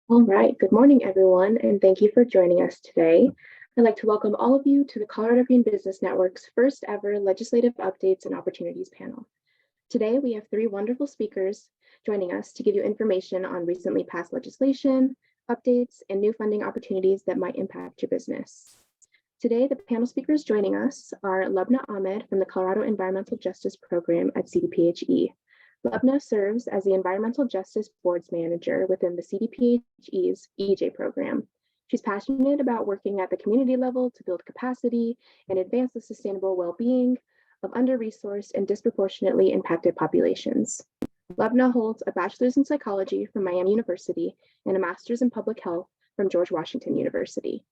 All right, good morning, everyone, and thank you for joining us today. I'd like to welcome all of you to the Colorado Green Business Network's first ever Legislative Updates and Opportunities panel. Today, we have three wonderful speakers joining us to give you information on recently passed legislation, updates, and new funding opportunities that might impact your business. Today, the panel speakers joining us are Lubna Ahmed from the Colorado Environmental Justice Program at CDPHE. Lubna serves as the Environmental Justice Boards Manager within the CDPHE's EJ program. She's passionate about working at the community level to build capacity and advance the sustainable well-being of under-resourced and disproportionately impacted populations. Lubna holds a bachelor's in psychology from Miami University and a master's in public health from George Washington University.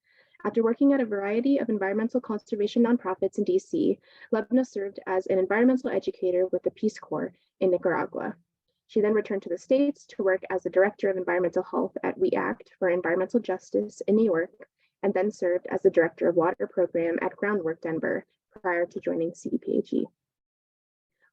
After working at a variety of environmental conservation nonprofits in DC, Lubna served as an environmental educator with the Peace Corps in Nicaragua. She then returned to the States to work as the Director of Environmental Health at We Act for Environmental Justice in New York, and then served as the Director of Water Program at Groundwork Denver prior to joining CDPHE.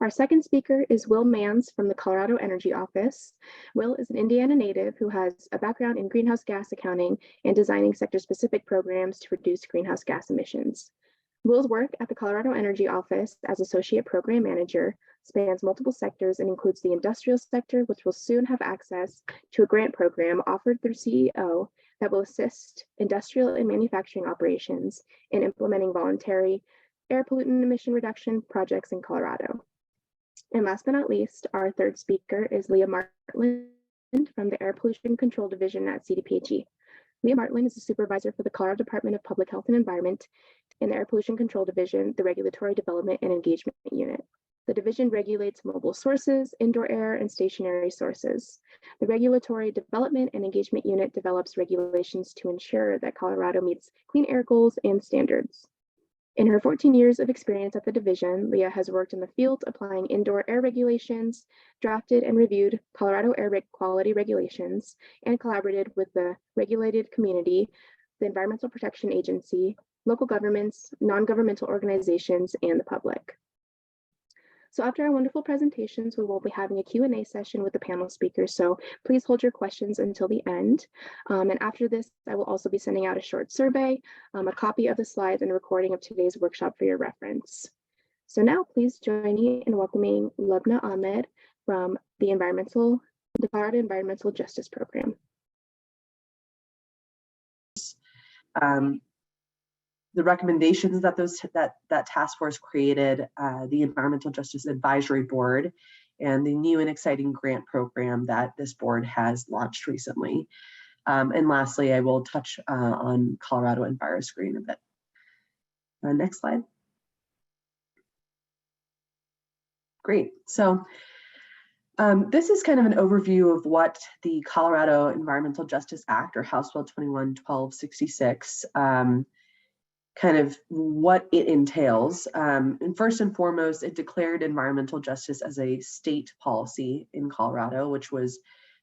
Our second speaker is Will Mans from the Colorado Energy Office. Will is an Indiana native who has a background in greenhouse gas accounting and designing sector-specific programs to reduce greenhouse gas emissions. Will's work at the Colorado Energy Office as Associate Program Manager spans multiple sectors and includes the industrial sector, which will soon have access to a grant program offered through CEO that will assist industrial and manufacturing operations in implementing voluntary air pollutant emission reduction projects in Colorado. And last but not least, our third speaker is Leah Martland from the Air Pollution Control Division at CDPHE. Leah Martland is the supervisor for the Colorado Department of Public Health and Environment in the Air Pollution Control Division, the Regulatory Development and Engagement Unit. The division regulates mobile sources, indoor air, and stationary sources. The Regulatory Development and Engagement Unit develops regulations to ensure that Colorado meets clean air goals and standards. In her 14 years of experience at the division, Leah has worked in the field applying indoor air regulations, drafted and reviewed Colorado air quality regulations, and collaborated with the regulated community, the Environmental Protection Agency, local governments, non-governmental organizations, and the public. So after our wonderful presentations, we will be having a Q&A session with the panel speakers. So please hold your questions until the end. And after this, I will also be sending out a short survey, a copy of the slides, and a recording of today's workshop for your reference. So now please join me in welcoming Lubna Ahmed from the Colorado Environmental Justice Program. The recommendations that that task force created, the Environmental Justice Advisory Board, and the new and exciting grant program that this board has launched recently. And lastly, I will touch on Colorado EnviroScreen a bit. Next slide. Great. So this is kind of an overview of what the Colorado Environmental Justice Act, or House Bill 21-1266, kind of what it entails. And first and foremost, it declared environmental justice as a state policy in Colorado, which was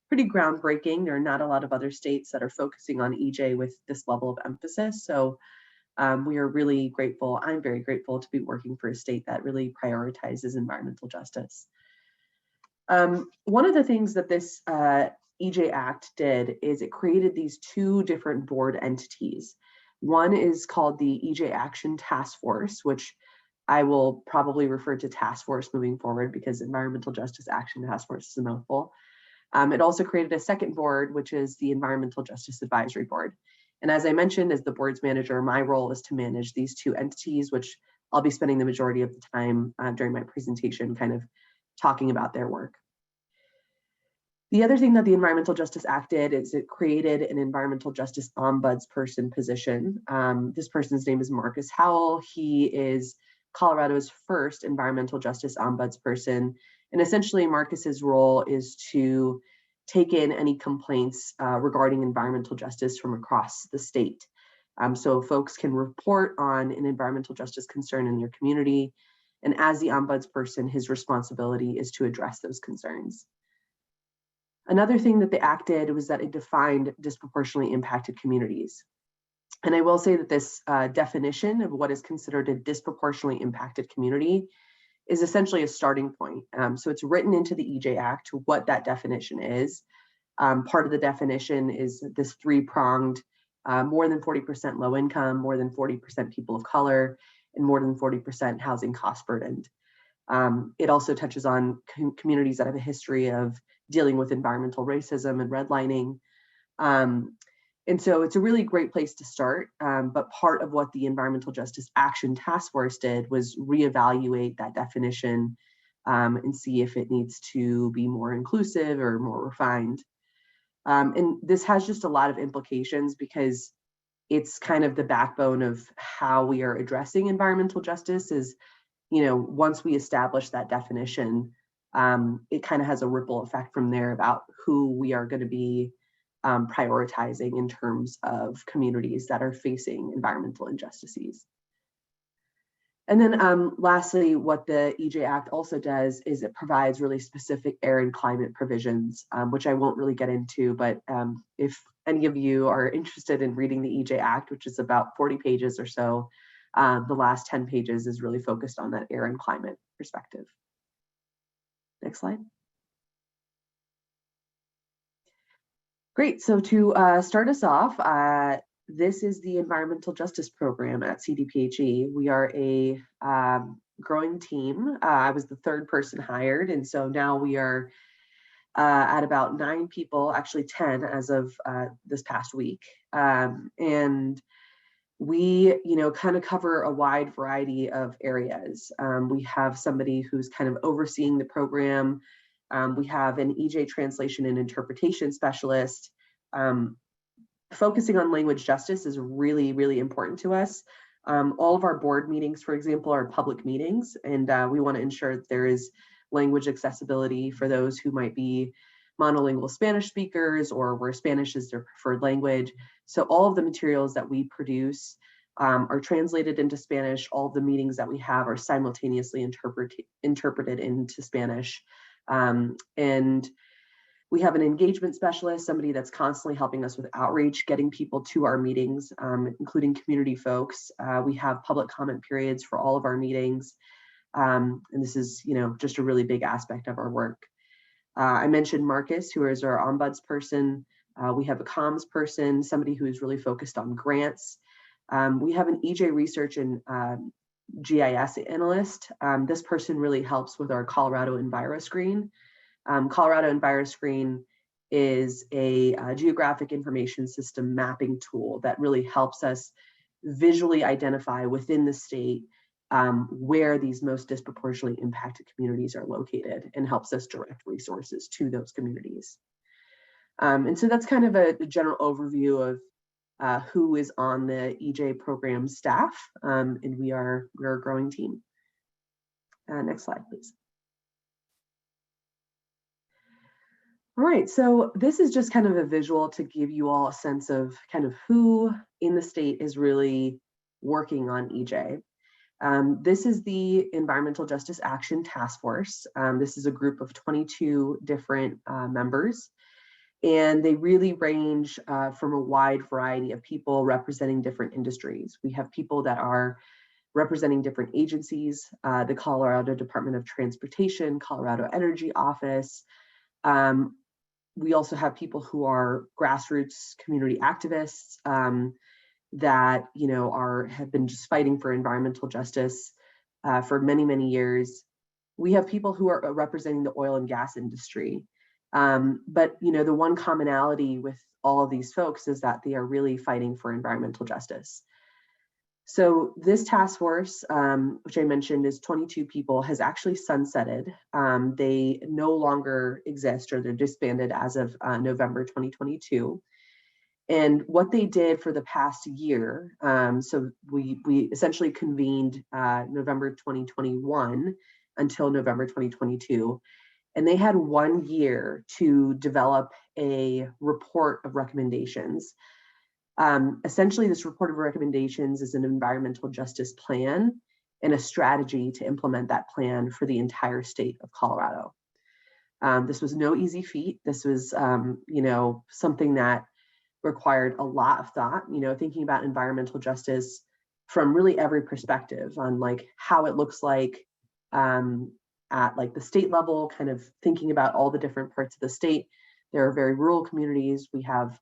pretty groundbreaking. There are not a lot of other states that are focusing on EJ with this level of emphasis. So we are really grateful. I'm very grateful to be working for a state that really prioritizes environmental justice. One of the things that this EJ Act did is it created these two different board entities. One is called the EJ Action Task Force, which I will probably refer to task force moving forward because Environmental Justice Action Task Force is a mouthful. It also created a second board, which is the Environmental Justice Advisory Board. And as I mentioned, as the board's manager, my role is to manage these two entities, which I'll be spending the majority of the time during my presentation kind of talking about their work. The other thing that the Environmental Justice Act did is it created an environmental justice ombudsperson position. This person's name is Marcus Howell. He is Colorado's first environmental justice ombudsperson. And essentially Marcus's role is to take in any complaints regarding environmental justice from across the state. So folks can report on an environmental justice concern in their community. And as the ombudsperson, his responsibility is to address those concerns. Another thing that the act did was that it defined disproportionately impacted communities. And I will say that this definition of what is considered a disproportionately impacted community is essentially a starting point. So it's written into the EJ Act what that definition is. Part of the definition is this three-pronged, more than 40% low income, more than 40% people of color, and more than 40% housing cost burdened. It also touches on communities that have a history of dealing with environmental racism and redlining. And so it's a really great place to start. But part of what the Environmental Justice Action Task Force did was reevaluate that definition and see if it needs to be more inclusive or more refined. And this has just a lot of implications because it's kind of the backbone of how we are addressing environmental justice is, once we establish that definition, it kind of has a ripple effect from there about who we are going to be prioritizing in terms of communities that are facing environmental injustices. And then lastly, what the EJ Act also does is it provides really specific air and climate provisions, which I won't really get into, but if any of you are interested in reading the EJ Act, which is about 40 pages or so, the last 10 pages is really focused on that air and climate perspective. Next slide. Great, so to start us off, this is the Environmental Justice Program at CDPHE. We are a growing team. I was the third person hired, and so now we are at about 9 people, actually 10 as of this past week. And we, kind of cover a wide variety of areas. We have somebody who's kind of overseeing the program. We have an EJ translation and interpretation specialist. Focusing on language justice is really, really important to us. All of our board meetings, for example, are public meetings, and we want to ensure that there is language accessibility for those who might be monolingual Spanish speakers or where Spanish is their preferred language. So all of the materials that we produce are translated into Spanish. All of the meetings that we have are simultaneously interpreted into Spanish. And we have an engagement specialist, somebody that's constantly helping us with outreach, getting people to our meetings, including community folks. We have public comment periods for all of our meetings. And this is, just a really big aspect of our work. I mentioned Marcus, who is our ombuds person. We have a comms person, somebody who is really focused on grants. We have an EJ research and GIS analyst. This person really helps with our Colorado EnviroScreen. Colorado EnviroScreen is a geographic information system mapping tool that really helps us visually identify within the state where these most disproportionately impacted communities are located and helps us direct resources to those communities. And so that's kind of a general overview of who is on the EJ program staff, and we're a growing team. Next slide, please. All right, so this is just kind of a visual to give you all a sense of kind of who in the state is really working on EJ. This is the Environmental Justice Action Task Force. This is a group of 22 different members, and they really range from a wide variety of people representing different industries. We have people that are representing different agencies, the Colorado Department of Transportation, Colorado Energy Office. We also have people who are grassroots community activists that have been just fighting for environmental justice for many, many years. We have people who are representing the oil and gas industry. But the one commonality with all of these folks is that they are really fighting for environmental justice. So this task force, which I mentioned is 22 people, has actually sunsetted. They no longer exist, or they're disbanded as of November 2022. And what they did for the past year, so we essentially convened November 2021 until November 2022. And they had 1 year to develop a report of recommendations. Essentially, this report of recommendations is an environmental justice plan and a strategy to implement that plan for the entire state of Colorado. This was no easy feat. This was, something that required a lot of thought, thinking about environmental justice from really every perspective on like how it looks like at like the state level, kind of thinking about all the different parts of the state, There are very rural communities. We have,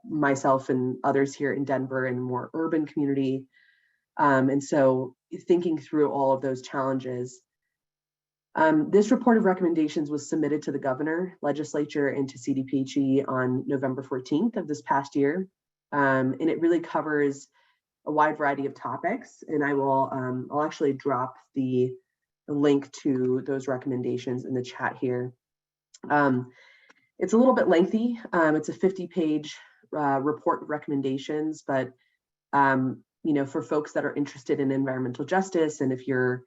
myself and others here in Denver in a more urban community. And so thinking through all of those challenges, this report of recommendations was submitted to the governor, legislature, and to CDPHE on November 14th of this past year. And it really covers a wide variety of topics. And I'll actually drop the link to those recommendations in the chat here. It's a little bit lengthy. It's a 50-page report of recommendations, but for folks that are interested in environmental justice, and if you're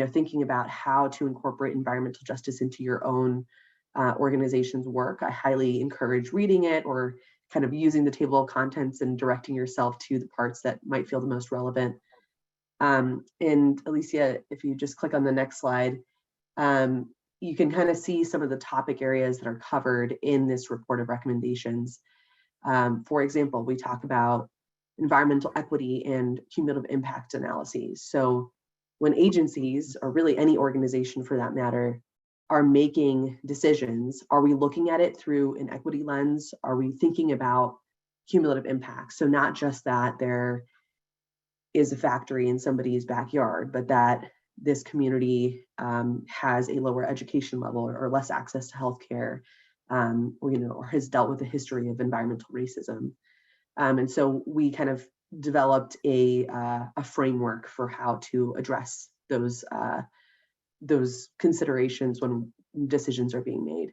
thinking about how to incorporate environmental justice into your own organization's work, I highly encourage reading it or kind of using the table of contents and directing yourself to the parts that might feel the most relevant. And Alicia, if you just click on the next slide, you can kind of see some of the topic areas that are covered in this report of recommendations. For example, we talk about environmental equity and cumulative impact analyses. So when agencies, or really any organization for that matter, are making decisions, are we looking at it through an equity lens? Are we thinking about cumulative impact? So not just that there is a factory in somebody's backyard, but that this community has a lower education level or less access to healthcare, or has dealt with a history of environmental racism. And so we kind of developed a framework for how to address those considerations when decisions are being made.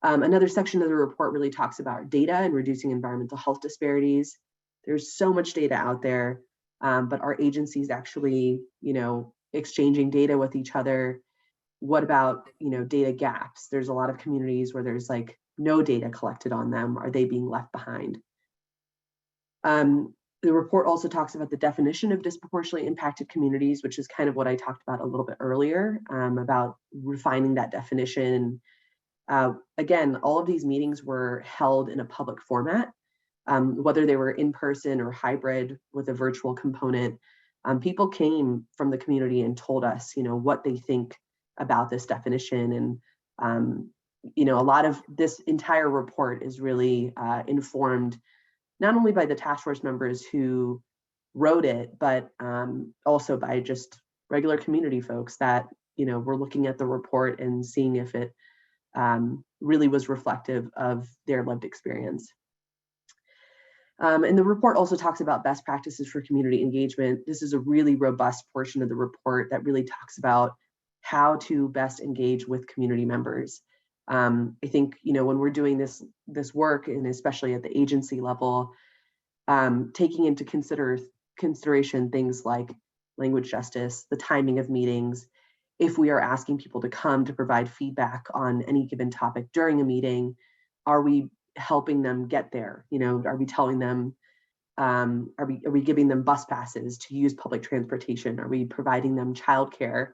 Another section of the report really talks about data and reducing environmental health disparities. There's so much data out there, but are agencies actually, exchanging data with each other? What about, data gaps? There's a lot of communities where there's like no data collected on them. Are they being left behind? The report also talks about the definition of disproportionately impacted communities, which is kind of what I talked about a little bit earlier, about refining that definition. Again, all of these meetings were held in a public format, whether they were in person or hybrid with a virtual component. People came from the community and told us, what they think about this definition. And, a lot of this entire report is really informed not only by the task force members who wrote it, but also by just regular community folks that, were looking at the report and seeing if it really was reflective of their lived experience. And the report also talks about best practices for community engagement. This is a really robust portion of the report that really talks about how to best engage with community members. I think, when we're doing this work, and especially at the agency level, taking into consideration things like language justice, the timing of meetings, if we are asking people to come to provide feedback on any given topic during a meeting, are we helping them get there? Are we telling them, are we giving them bus passes to use public transportation? Are we providing them childcare?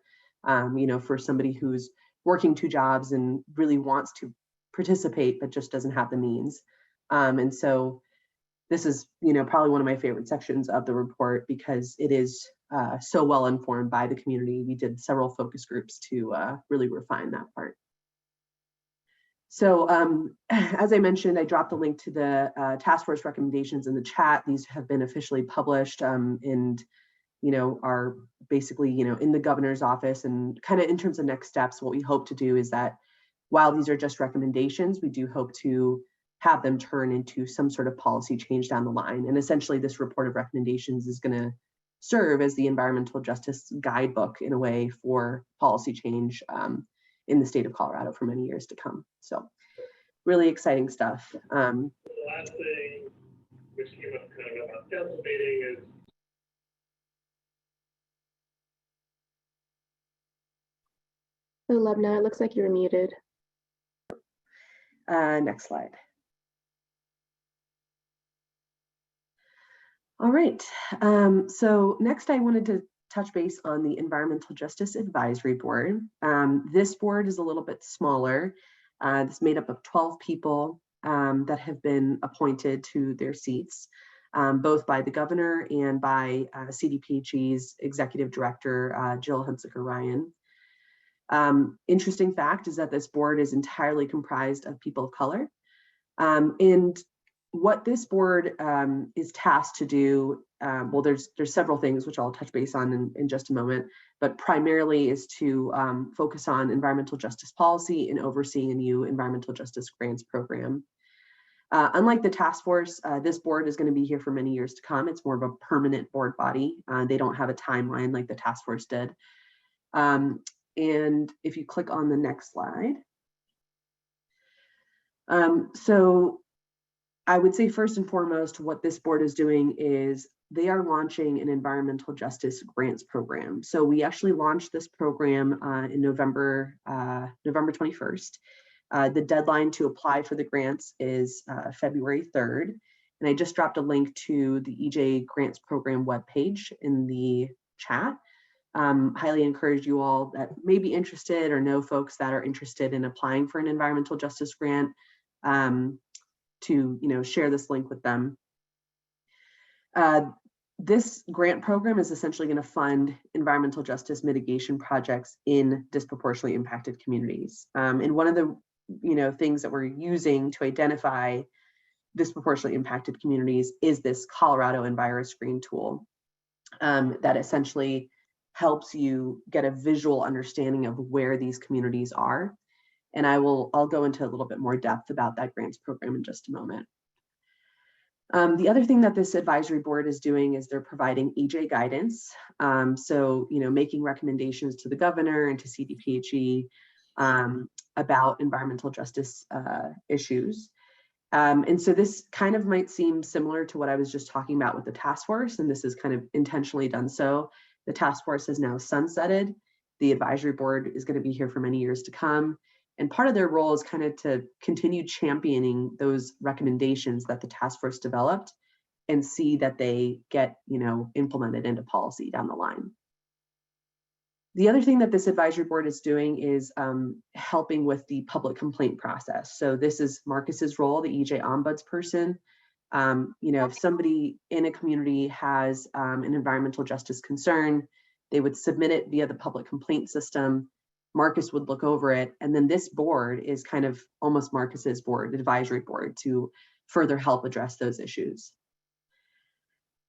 For somebody who's working 2 jobs and really wants to participate, but just doesn't have the means. And so this is, probably one of my favorite sections of the report because it is so well informed by the community. We did several focus groups to really refine that part. So as I mentioned, I dropped the link to the task force recommendations in the chat. These have been officially published and, are basically, in the governor's office. And kind of in terms of next steps, what we hope to do is that while these are just recommendations, we do hope to have them turn into some sort of policy change down the line. And essentially this report of recommendations is going to serve as the environmental justice guidebook in a way for policy change in the state of Colorado for many years to come. So really exciting stuff. The last thing, which came up kind of about council meeting, is So Lubna, it looks like you're muted. Next slide. All right, so next I wanted to touch base on the Environmental Justice Advisory Board. This board is a little bit smaller. It's made up of 12 people that have been appointed to their seats, both by the governor and by CDPHE's executive director, Jill Hunsaker Ryan. Interesting fact is that this board is entirely comprised of people of color. And what this board is tasked to do, well, there's several things which I'll touch base on in just a moment, but primarily is to focus on environmental justice policy and overseeing a new environmental justice grants program. Unlike the task force, this board is going to be here for many years to come. It's more of a permanent board body. They don't have a timeline like the task force did. And if you click on the next slide. So I would say first and foremost, what this board is doing is they are launching an environmental justice grants program. So we actually launched this program in November 21st. The deadline to apply for the grants is February 3rd. And I just dropped a link to the EJ Grants Program webpage in the chat. Highly encourage you all that may be interested or know folks that are interested in applying for an environmental justice grant to share this link with them. This grant program is essentially going to fund environmental justice mitigation projects in disproportionately impacted communities. And one of the things that we're using to identify disproportionately impacted communities is this Colorado EnviroScreen tool that essentially helps you get a visual understanding of where these communities are. And I'll go into a little bit more depth about that grants program in just a moment. The other thing that this advisory board is doing is they're providing EJ guidance. So, making recommendations to the governor and to CDPHE about environmental justice issues. And so this kind of might seem similar to what I was just talking about with the task force, and this is kind of intentionally done so. The task force has now sunsetted. The advisory board is going to be here for many years to come. And part of their role is kind of to continue championing those recommendations that the task force developed and see that they get, implemented into policy down the line. The other thing that this advisory board is doing is helping with the public complaint process. So this is Marcus's role, the EJ ombudsperson. If somebody in a community has an environmental justice concern, they would submit it via the public complaint system. Marcus would look over it, and then this board is kind of almost Marcus's board, advisory board, to further help address those issues.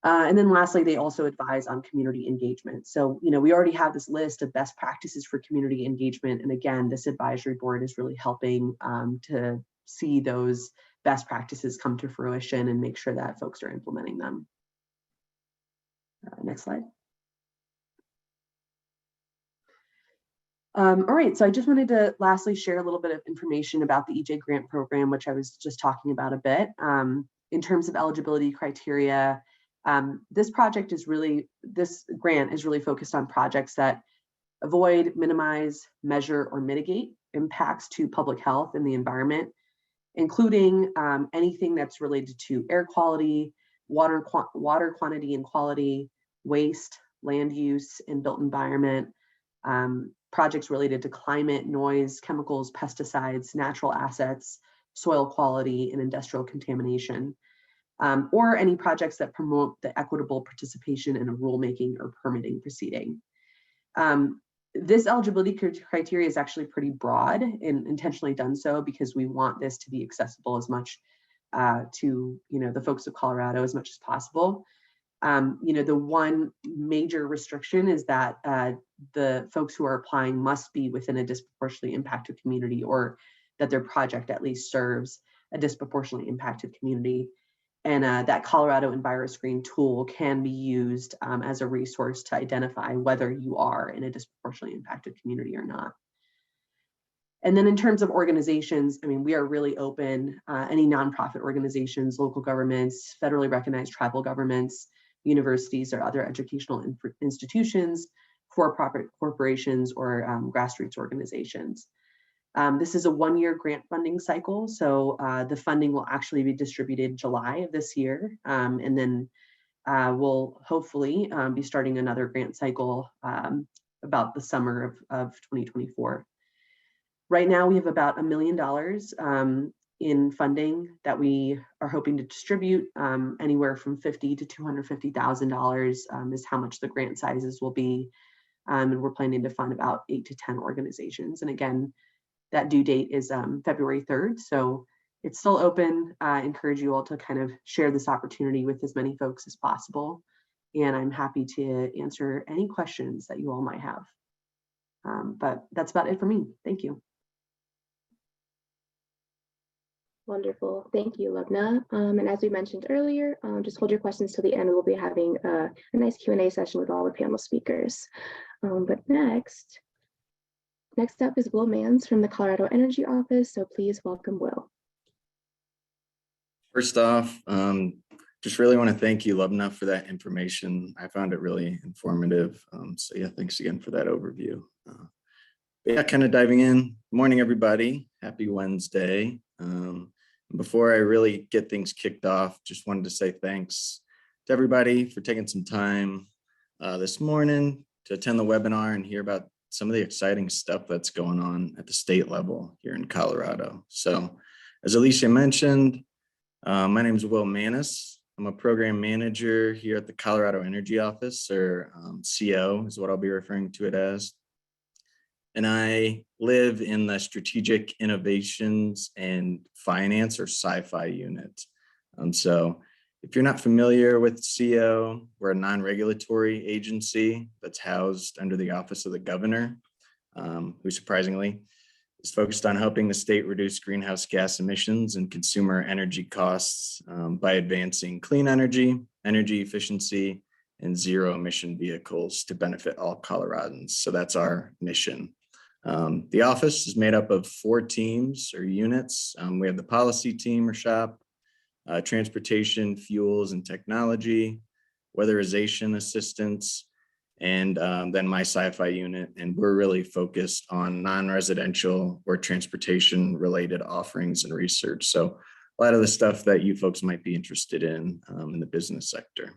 And then lastly, they also advise on community engagement. So, we already have this list of best practices for community engagement. And again, this advisory board is really helping to see those best practices come to fruition and make sure that folks are implementing them. Next slide. All right, so I just wanted to lastly share a little bit of information about the EJ grant program, which I was just talking about a bit. In terms of eligibility criteria, this grant is really focused on projects that avoid, minimize, measure, or mitigate impacts to public health and the environment, including anything that's related to air quality, water quantity and quality, waste, land use, and built environment, projects related to climate, noise, chemicals, pesticides, natural assets, soil quality, and industrial contamination, or any projects that promote the equitable participation in a rulemaking or permitting proceeding. This eligibility criteria is actually pretty broad and intentionally done so because we want this to be accessible as much to the folks of Colorado as much as possible. The one major restriction is that the folks who are applying must be within a disproportionately impacted community, or that their project at least serves a disproportionately impacted community. And that Colorado EnviroScreen tool can be used as a resource to identify whether you are in a disproportionately impacted community or not. And then in terms of organizations, we are really open. Any nonprofit organizations, local governments, federally recognized tribal governments, universities, or other educational institutions, for-profit corporations, or grassroots organizations. This is a one-year grant funding cycle, so the funding will actually be distributed July of this year, and then we'll hopefully be starting another grant cycle about the summer of 2024. Right now, we have about $1 million in funding that we are hoping to distribute. Anywhere from $50,000 to $250,000 is how much the grant sizes will be. And we're planning to fund about 8 to 10 organizations. And again, that due date is February 3rd. So it's still open. I encourage you all to kind of share this opportunity with as many folks as possible. And I'm happy to answer any questions that you all might have. But that's about it for me. Thank you. Wonderful. Thank you, Lubna. And as we mentioned earlier, just hold your questions till the end. We'll be having a nice Q&A session with all the panel speakers. But next up is Will Mans from the Colorado Energy Office. So please welcome Will. First off, just really want to thank you, Lubna, for that information. I found it really informative. So yeah, thanks again for that overview. But yeah, kind of diving in. Good morning, everybody. Happy Wednesday. Before I really get things kicked off, just wanted to say thanks to everybody for taking some time this morning to attend the webinar and hear about some of the exciting stuff that's going on at the state level here in Colorado. So as Alicia mentioned, my name is Will Manis. I'm a program manager here at the Colorado Energy Office, or CO is what I'll be referring to it as. And I live in the Strategic Innovations and Finance, or SCI-FI unit. So if you're not familiar with CO, we're a non-regulatory agency that's housed under the Office of the Governor, who surprisingly is focused on helping the state reduce greenhouse gas emissions and consumer energy costs by advancing clean energy, energy efficiency, and zero emission vehicles to benefit all Coloradans. So that's our mission. The office is made up of 4 teams or units. We have the policy team or shop, transportation, fuels and technology, weatherization assistance, and then my SCI-FI unit. And we're really focused on non-residential or transportation related offerings and research. So a lot of the stuff that you folks might be interested in the business sector.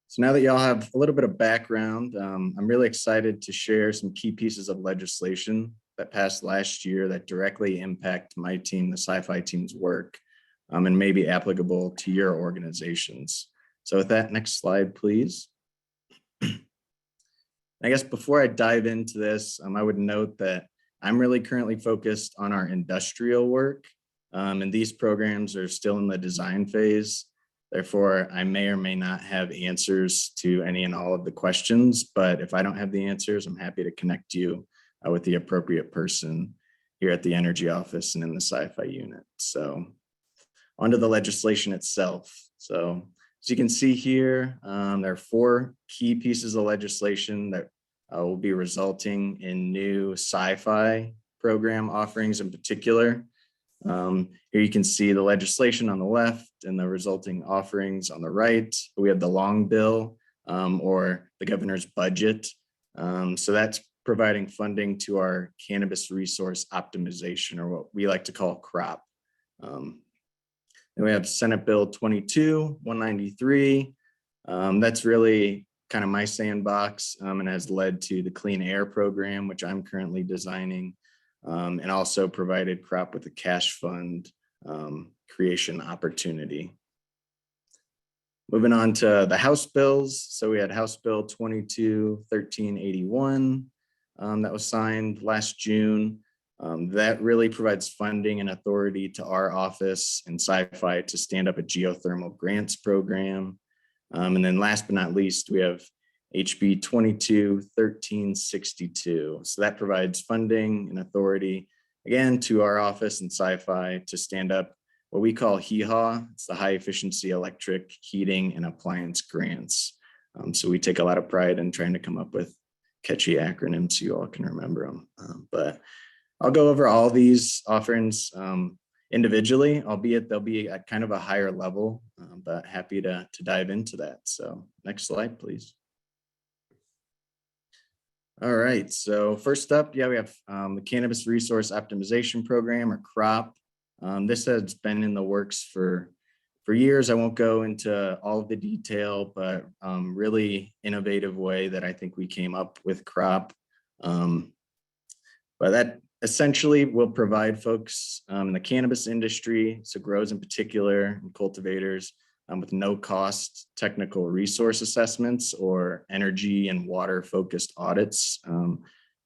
So now that y'all have a little bit of background, I'm really excited to share some key pieces of legislation that passed last year that directly impact my team, the SCI-FI team's work, and may be applicable to your organizations. So with that, next slide, please. I guess before I dive into this, I would note that I'm really currently focused on our industrial work, and these programs are still in the design phase. Therefore, I may or may not have answers to any and all of the questions, but if I don't have the answers, I'm happy to connect you with the appropriate person here at the Energy Office and in the SCI-FI unit. So onto the legislation itself. So as you can see here, there are 4 key pieces of legislation that will be resulting in new SCI-FI program offerings in particular. Here you can see the legislation on the left and the resulting offerings on the right. We have the long bill or the governor's budget. So that's providing funding to our cannabis resource optimization, or what we like to call CROP. Then we have Senate Bill 22-193. That's really kind of my sandbox and has led to the Clean Air program, which I'm currently designing. And also provided CROP with a cash fund creation opportunity. Moving on to the House bills. So we had House Bill 22-1381 that was signed last June. That really provides funding and authority to our office and SCI-FI to stand up a geothermal grants program. And then last but not least, we have HB 22-1362. So that provides funding and authority, again, to our office and SCI-FI to stand up what we call HEHA. It's the High Efficiency Electric Heating and Appliance Grants. So we take a lot of pride in trying to come up with catchy acronyms so you all can remember them. But I'll go over all these offerings individually, albeit they'll be at kind of a higher level, but happy to dive into that. So next slide, please. All right, so first up, we have the Cannabis Resource Optimization Program, or CROP. This has been in the works for years. I won't go into all of the detail, but really innovative way that I think we came up with CROP. But that essentially will provide folks in the cannabis industry, so grows in particular, and cultivators, with no cost technical resource assessments or energy and water focused audits,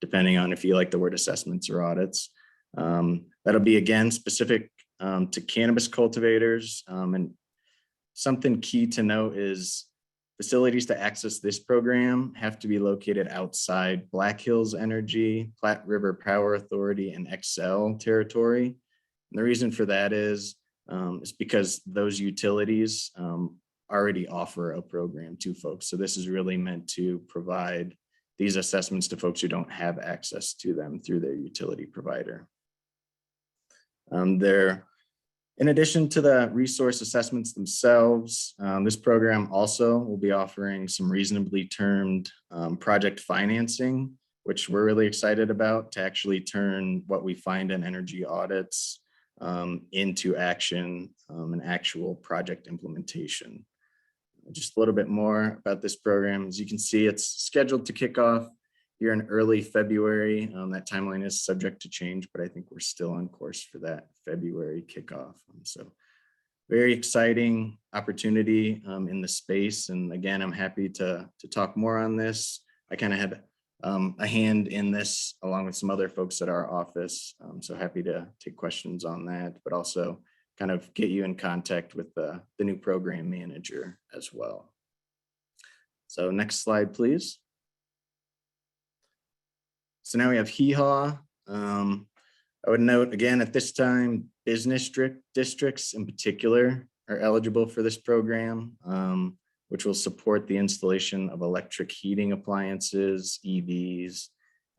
depending on if you like the word assessments or audits. That'll be again specific to cannabis cultivators. And something key to note is facilities to access this program have to be located outside Black Hills Energy, Platte River Power Authority, and Xcel territory. And the reason for that is because those utilities already offer a program to folks. So this is really meant to provide these assessments to folks who don't have access to them through their utility provider. In addition to the resource assessments themselves, this program also will be offering some reasonably termed project financing, which we're really excited about, to actually turn what we find in energy audits into action and actual project implementation. Just a little bit more about this program. As you can see, it's scheduled to kick off here in early February. That timeline is subject to change, but I think we're still on course for that February kickoff. So very exciting opportunity in the space. And again, I'm happy to talk more on this. I kind of had a hand in this along with some other folks at our office. So happy to take questions on that, but also kind of get you in contact with the new program manager as well. So next slide, please. So now we have HEHAW. I would note again at this time, business districts in particular are eligible for this program, which will support the installation of electric heating appliances, EVs,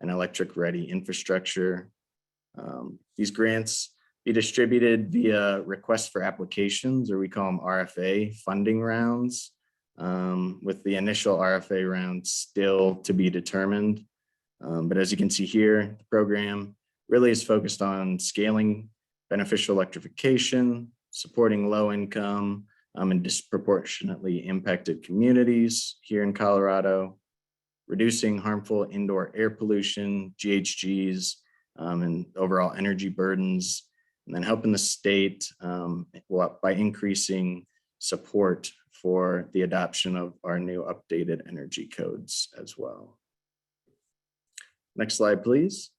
and electric ready infrastructure. These grants be distributed via requests for applications, or we call them RFA funding rounds, with the initial RFA round still to be determined. But as you can see here, the program really is focused on scaling beneficial electrification, supporting low income and disproportionately impacted communities here in Colorado, reducing harmful indoor air pollution, GHGs, and overall energy burdens, and then helping the state by increasing support for the adoption of our new updated energy codes as well. Next slide, please.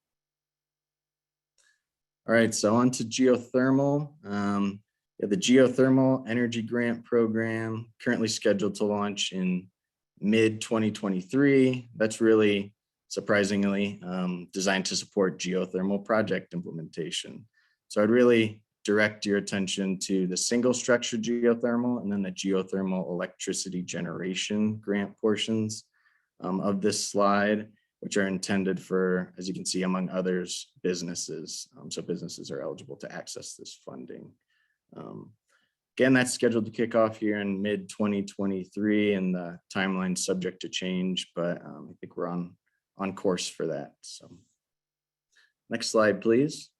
All right, so on to geothermal. The Geothermal Energy Grant Program currently scheduled to launch in mid-2023. That's really surprisingly designed to support geothermal project implementation. So I'd really direct your attention to the single structure geothermal and then the geothermal electricity generation grant portions of this slide, which are intended for, as you can see, among others, businesses. So businesses are eligible to access this funding. Again, that's scheduled to kick off here in mid-2023, and the timeline subject to change, but I think we're on course for that. So next slide, please.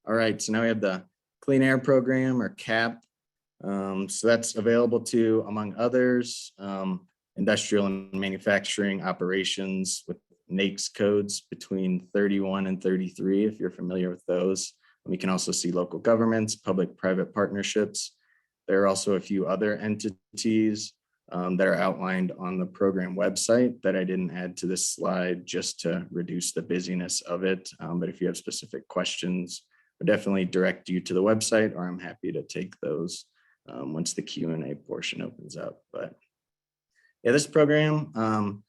All right, so now we have the Clean Air Program, or CAP. So that's available to, among others, industrial and manufacturing operations with NAICS codes between 31 and 33, if you're familiar with those. And we can also see local governments, public-private partnerships. There are also a few other entities that are outlined on the program website that I didn't add to this slide just to reduce the busyness of it. But if you have specific questions, I'll definitely direct you to the website, or I'm happy to take those once the Q&A portion opens up. But yeah, this program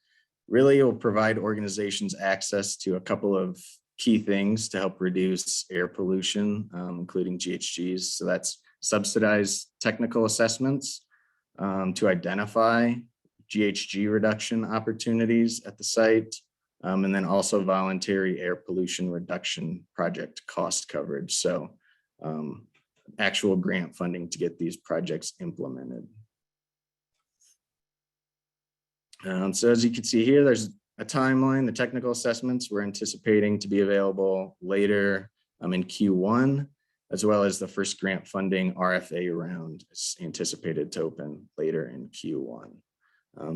really will provide organizations access to a couple of key things to help reduce air pollution, including GHGs. So that's subsidized technical assessments to identify GHG reduction opportunities at the site, and then also voluntary air pollution reduction project cost coverage. So actual grant funding to get these projects implemented. So as you can see here, there's a timeline. The technical assessments we're anticipating to be available later in Q1, as well as the first grant funding RFA round is anticipated to open later in Q1.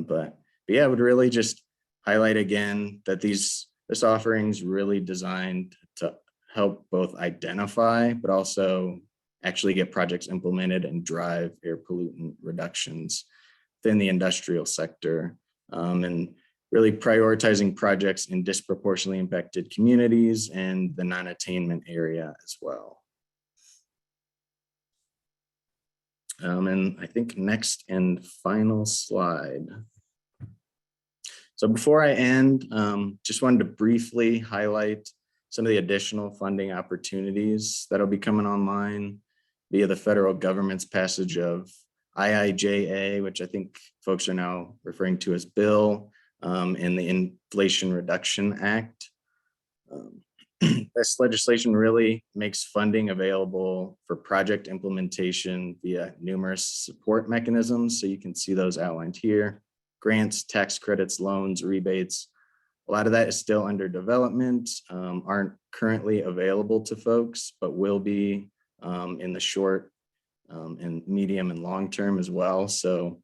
But yeah, I would really just highlight again that this offering is really designed to help both identify, but also actually get projects implemented and drive air pollutant reductions within the industrial sector, and really prioritizing projects in disproportionately impacted communities and the non-attainment area as well. And I think next and final slide. So before I end, just wanted to briefly highlight some of the additional funding opportunities that'll be coming online via the federal government's passage of IIJA, which I think folks are now referring to as Bill, and the Inflation Reduction Act. This legislation really makes funding available for project implementation via numerous support mechanisms. So you can see those outlined here: grants, tax credits, loans, rebates. A lot of that is still under development, aren't currently available to folks, but will be in the short and medium and long term as well. So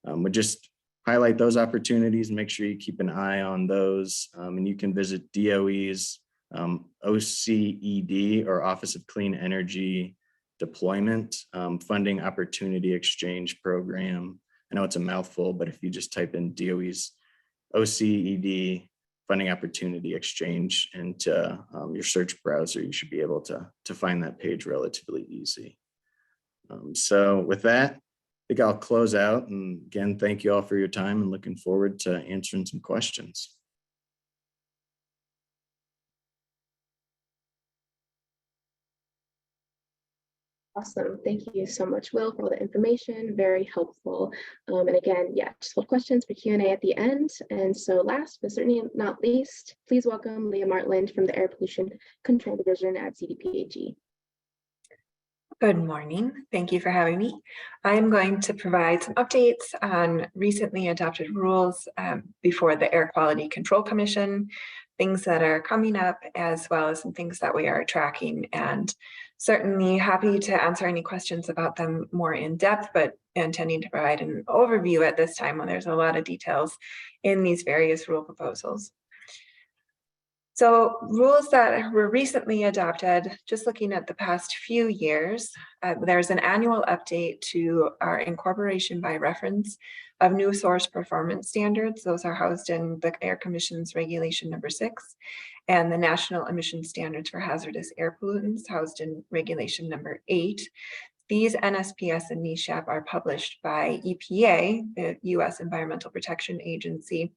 we just highlight those opportunities, make sure you keep an eye on those, and you can visit DOE's OCED, or Office of Clean Energy Deployment Funding Opportunity Exchange Program. I know it's a mouthful, but if you just type in DOE's OCED Funding Opportunity Exchange into your search browser, you should be able to find that page relatively easy. So with that, I think I'll close out, and again, thank you all for your time and looking forward to answering some questions. Awesome. Thank you so much, Will, for all the information. Very helpful. And again, yeah, just hold questions for Q&A at the end. And so last, but certainly not least, please welcome Leah Martland from the Air Pollution Control Division at CDPHE. Good morning. Thank you for having me. I'm going to provide some updates on recently adopted rules before the Air Quality Control Commission, things that are coming up, as well as some things that we are tracking, and certainly happy to answer any questions about them more in depth, but intending to provide an overview at this time when there's a lot of details in these various rule proposals. So rules that were recently adopted, just looking at the past few years, there's an annual update to our incorporation by reference of new source performance standards. Those are housed in the Air Commission's Regulation Number 6, and the National Emission Standards for Hazardous Air Pollutants housed in Regulation Number 8. These NSPS and NESHAP are published by EPA, the U.S. Environmental Protection Agency.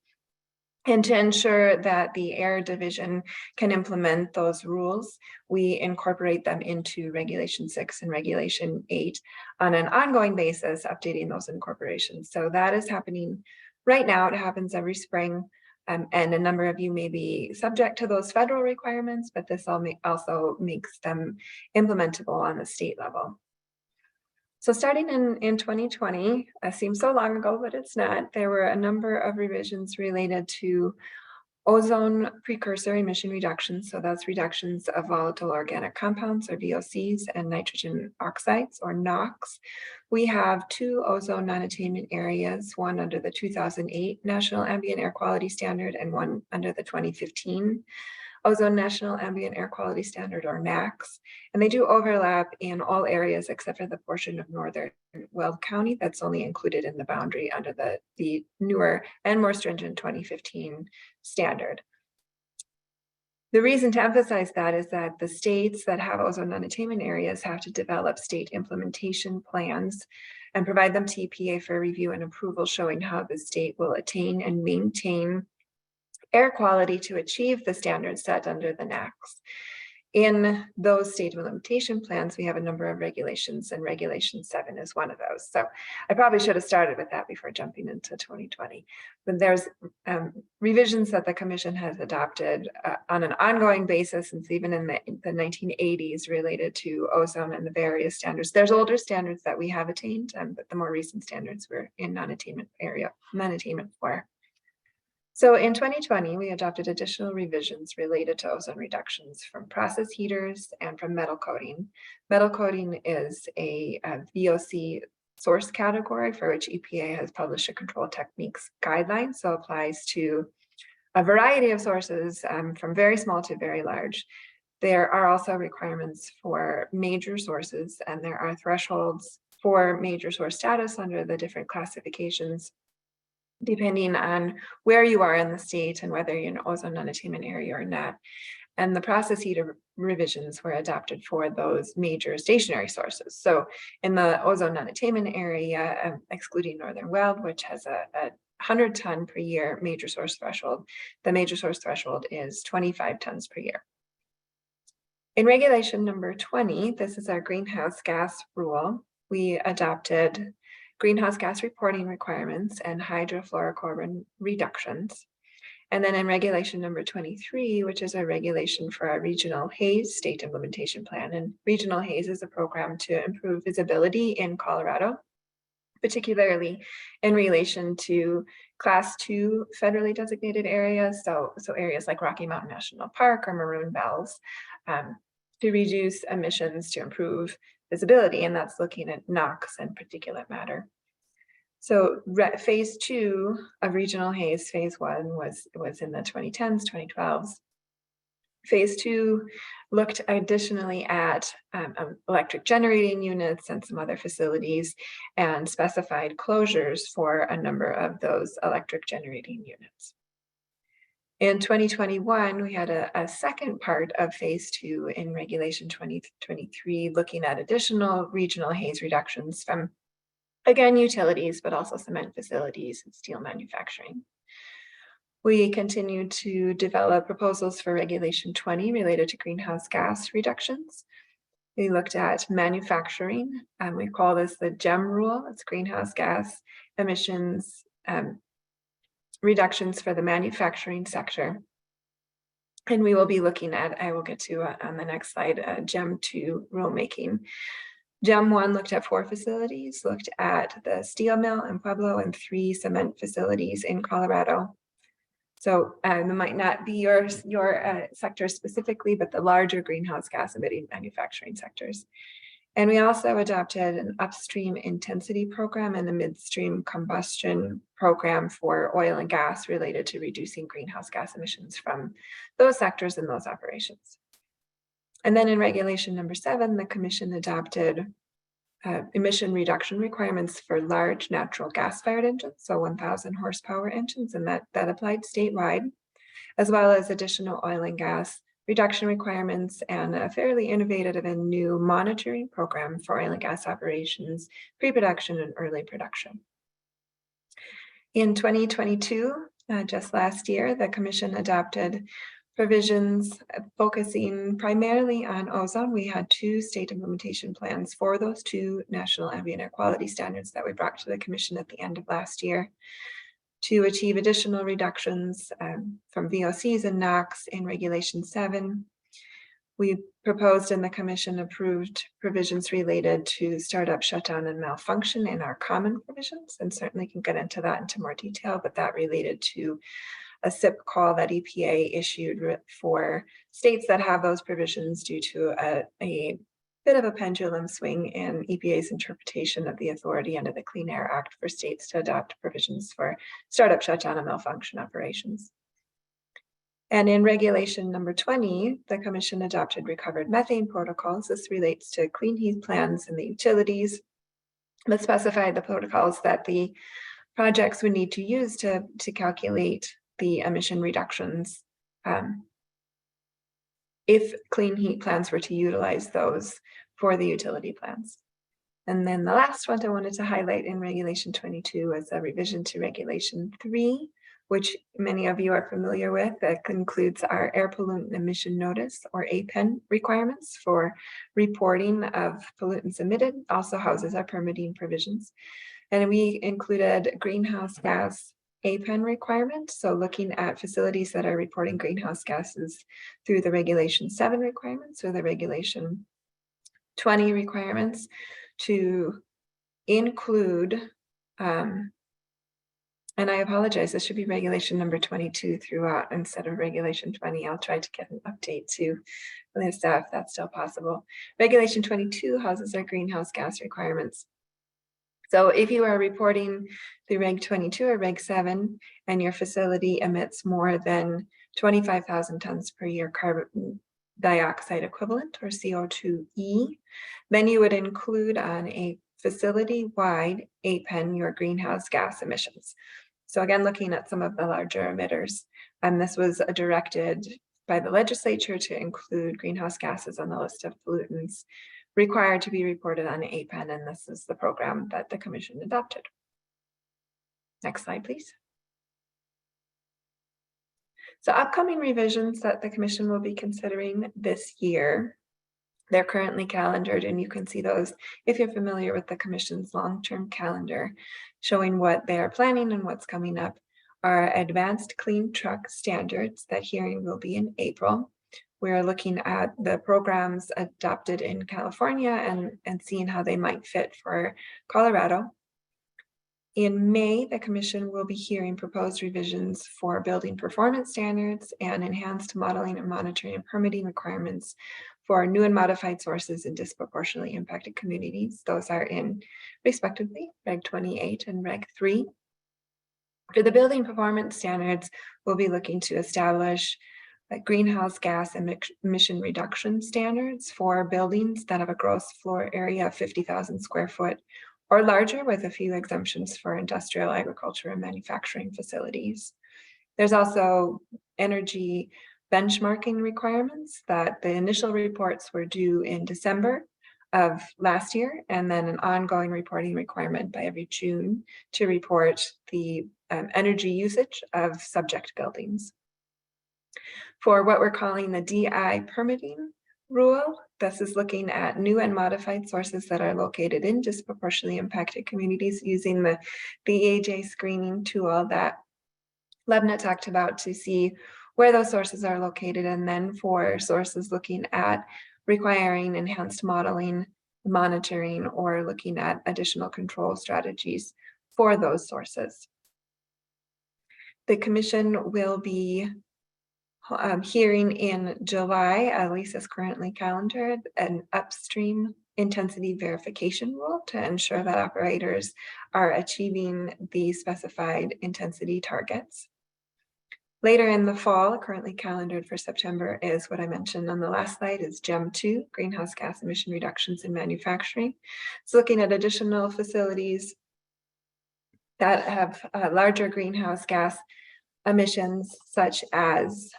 And to ensure that the Air Division can implement those rules, we incorporate them into Regulation 6 and Regulation 8 on an ongoing basis, updating those incorporations. So that is happening right now. It happens every spring. And a number of you may be subject to those federal requirements, but this also makes them implementable on the state level. So starting in 2020, seems so long ago, but it's not, there were a number of revisions related to ozone precursor emission reductions. So that's reductions of volatile organic compounds, or VOCs, and nitrogen oxides, or NOx. We have two ozone non-attainment areas, one under the 2008 National Ambient Air Quality Standard and one under the 2015 Ozone National Ambient Air Quality Standard, or NAAQS, and they do overlap in all areas except for the portion of northern Weld County that's only included in the boundary under the newer and more stringent 2015 standard. The reason to emphasize that is that the states that have ozone non-attainment areas have to develop state implementation plans and provide them to EPA for review and approval, showing how the state will attain and maintain air quality to achieve the standards set under the NAAQS. In those state implementation plans, we have a number of regulations, and Regulation 7 is one of those. So I probably should have started with that before jumping into 2020. But there's revisions that the Commission has adopted on an ongoing basis since even in the 1980s related to ozone and the various standards. There's older standards that we have attained, but the more recent standards we're in non-attainment for. So in 2020, we adopted additional revisions related to ozone reductions from process heaters and from metal coating. Metal coating is a VOC source category for which EPA has published a control techniques guideline, so applies to a variety of sources from very small to very large. There are also requirements for major sources, and there are thresholds for major source status under the different classifications, depending on where you are in the state and whether you're in ozone non-attainment area or not. And the process heater revisions were adopted for those major stationary sources. So in the ozone non-attainment area, excluding Northern Weld, which has a 100 ton per year major source threshold, the major source threshold is 25 tons per year. In regulation number 20, this is our greenhouse gas rule. We adopted greenhouse gas reporting requirements and hydrofluorocarbon reductions. And then in regulation number 23, which is a regulation for our regional HAZE state implementation plan. And regional HAZE is a program to improve visibility in Colorado, particularly in relation to class 2 federally designated areas. So areas like Rocky Mountain National Park or Maroon Bells, to reduce emissions to improve visibility. And that's looking at NOx and particulate matter. So phase 2 of regional HAZE, phase 1 was in the 2010s, 2012s. Phase 2 looked additionally at electric generating units and some other facilities and specified closures for a number of those electric generating units. In 2021, we had a second part of phase 2 in regulation 2023, looking at additional regional HAZE reductions from, again, utilities, but also cement facilities and steel manufacturing. We continue to develop proposals for regulation 20 related to greenhouse gas reductions. We looked at manufacturing, and we call this the GEM rule. It's greenhouse gas emissions reductions for the manufacturing sector. And we will be looking at, I will get to on the next slide, GEM 2 rulemaking. GEM 1 looked at 4 facilities, looked at the steel mill in Pueblo and 3 cement facilities in Colorado. So it might not be your sector specifically, but the larger greenhouse gas emitting manufacturing sectors. And we also adopted an upstream intensity program and a midstream combustion program for oil and gas related to reducing greenhouse gas emissions from those sectors and those operations. And then in regulation number 7, the commission adopted emission reduction requirements for large natural gas-fired engines, so 1,000 horsepower engines, and that applied statewide, as well as additional oil and gas reduction requirements and a fairly innovative and new monitoring program for oil and gas operations, pre-production and early production. In 2022, just last year, the commission adopted provisions focusing primarily on ozone. We had 2 state implementation plans for those 2 national ambient air quality standards that we brought to the commission at the end of last year to achieve additional reductions from VOCs and NOx in regulation 7. We proposed and the commission approved provisions related to startup, shutdown, and malfunction in our common provisions, and certainly can get into that into more detail, but that related to a SIP call that EPA issued for states that have those provisions due to a bit of a pendulum swing in EPA's interpretation of the authority under the Clean Air Act for states to adopt provisions for startup, shutdown, and malfunction operations. And in regulation number 20, the commission adopted recovered methane protocols. This relates to clean heat plans in the utilities that specify the protocols that the projects would need to use to calculate the emission reductions if clean heat plans were to utilize those for the utility plans. And then the last one I wanted to highlight in regulation 22 is a revision to regulation 3, which many of you are familiar with, that concludes our air pollutant emission notice or APEN requirements for reporting of pollutants emitted, also houses our permitting provisions. And we included greenhouse gas APEN requirement, so looking at facilities that are reporting greenhouse gases through the regulation 7 requirements or the regulation 20 requirements to include, and I apologize, this should be regulation number 22 throughout instead of regulation 20. I'll try to get an update to the staff if that's still possible. Regulation 22 houses our greenhouse gas requirements. So if you are reporting through Reg 22 or Reg 7 and your facility emits more than 25,000 tons per year carbon dioxide equivalent, or CO2e. Then you would include on a facility-wide APEN your greenhouse gas emissions. So again, looking at some of the larger emitters, and this was directed by the legislature to include greenhouse gases on the list of pollutants required to be reported on APEN, and this is the program that the commission adopted. Next slide, please. So upcoming revisions that the commission will be considering this year, they're currently calendared, and you can see those if you're familiar with the commission's long-term calendar, showing what they are planning and what's coming up. Our advanced clean truck standards, that hearing will be in April. We're looking at the programs adopted in California and seeing how they might fit for Colorado. In May, the commission will be hearing proposed revisions for building performance standards and enhanced modeling and monitoring and permitting requirements for new and modified sources in disproportionately impacted communities. Those are in respectively Reg 28 and Reg 3. For the building performance standards, we'll be looking to establish greenhouse gas emission reduction standards for buildings that have a gross floor area of 50,000 square foot or larger, with a few exemptions for industrial, agriculture, and manufacturing facilities. There's also energy benchmarking requirements that the initial reports were due in December of last year, and then an ongoing reporting requirement by every June to report the energy usage of subject buildings. For what we're calling the DI permitting rule, this is looking at new and modified sources that are located in disproportionately impacted communities using the AJ screening tool that Lebna talked about to see where those sources are located, and then for sources looking at requiring enhanced modeling, monitoring, or looking at additional control strategies for those sources. The commission will be hearing in July, at least is currently calendared, an upstream intensity verification rule to ensure that operators are achieving the specified intensity targets. Later in the fall, currently calendared for September, is what I mentioned on the last slide, is GEM 2, greenhouse gas emission reductions in manufacturing. It's looking at additional facilities that have larger greenhouse gas emissions, such as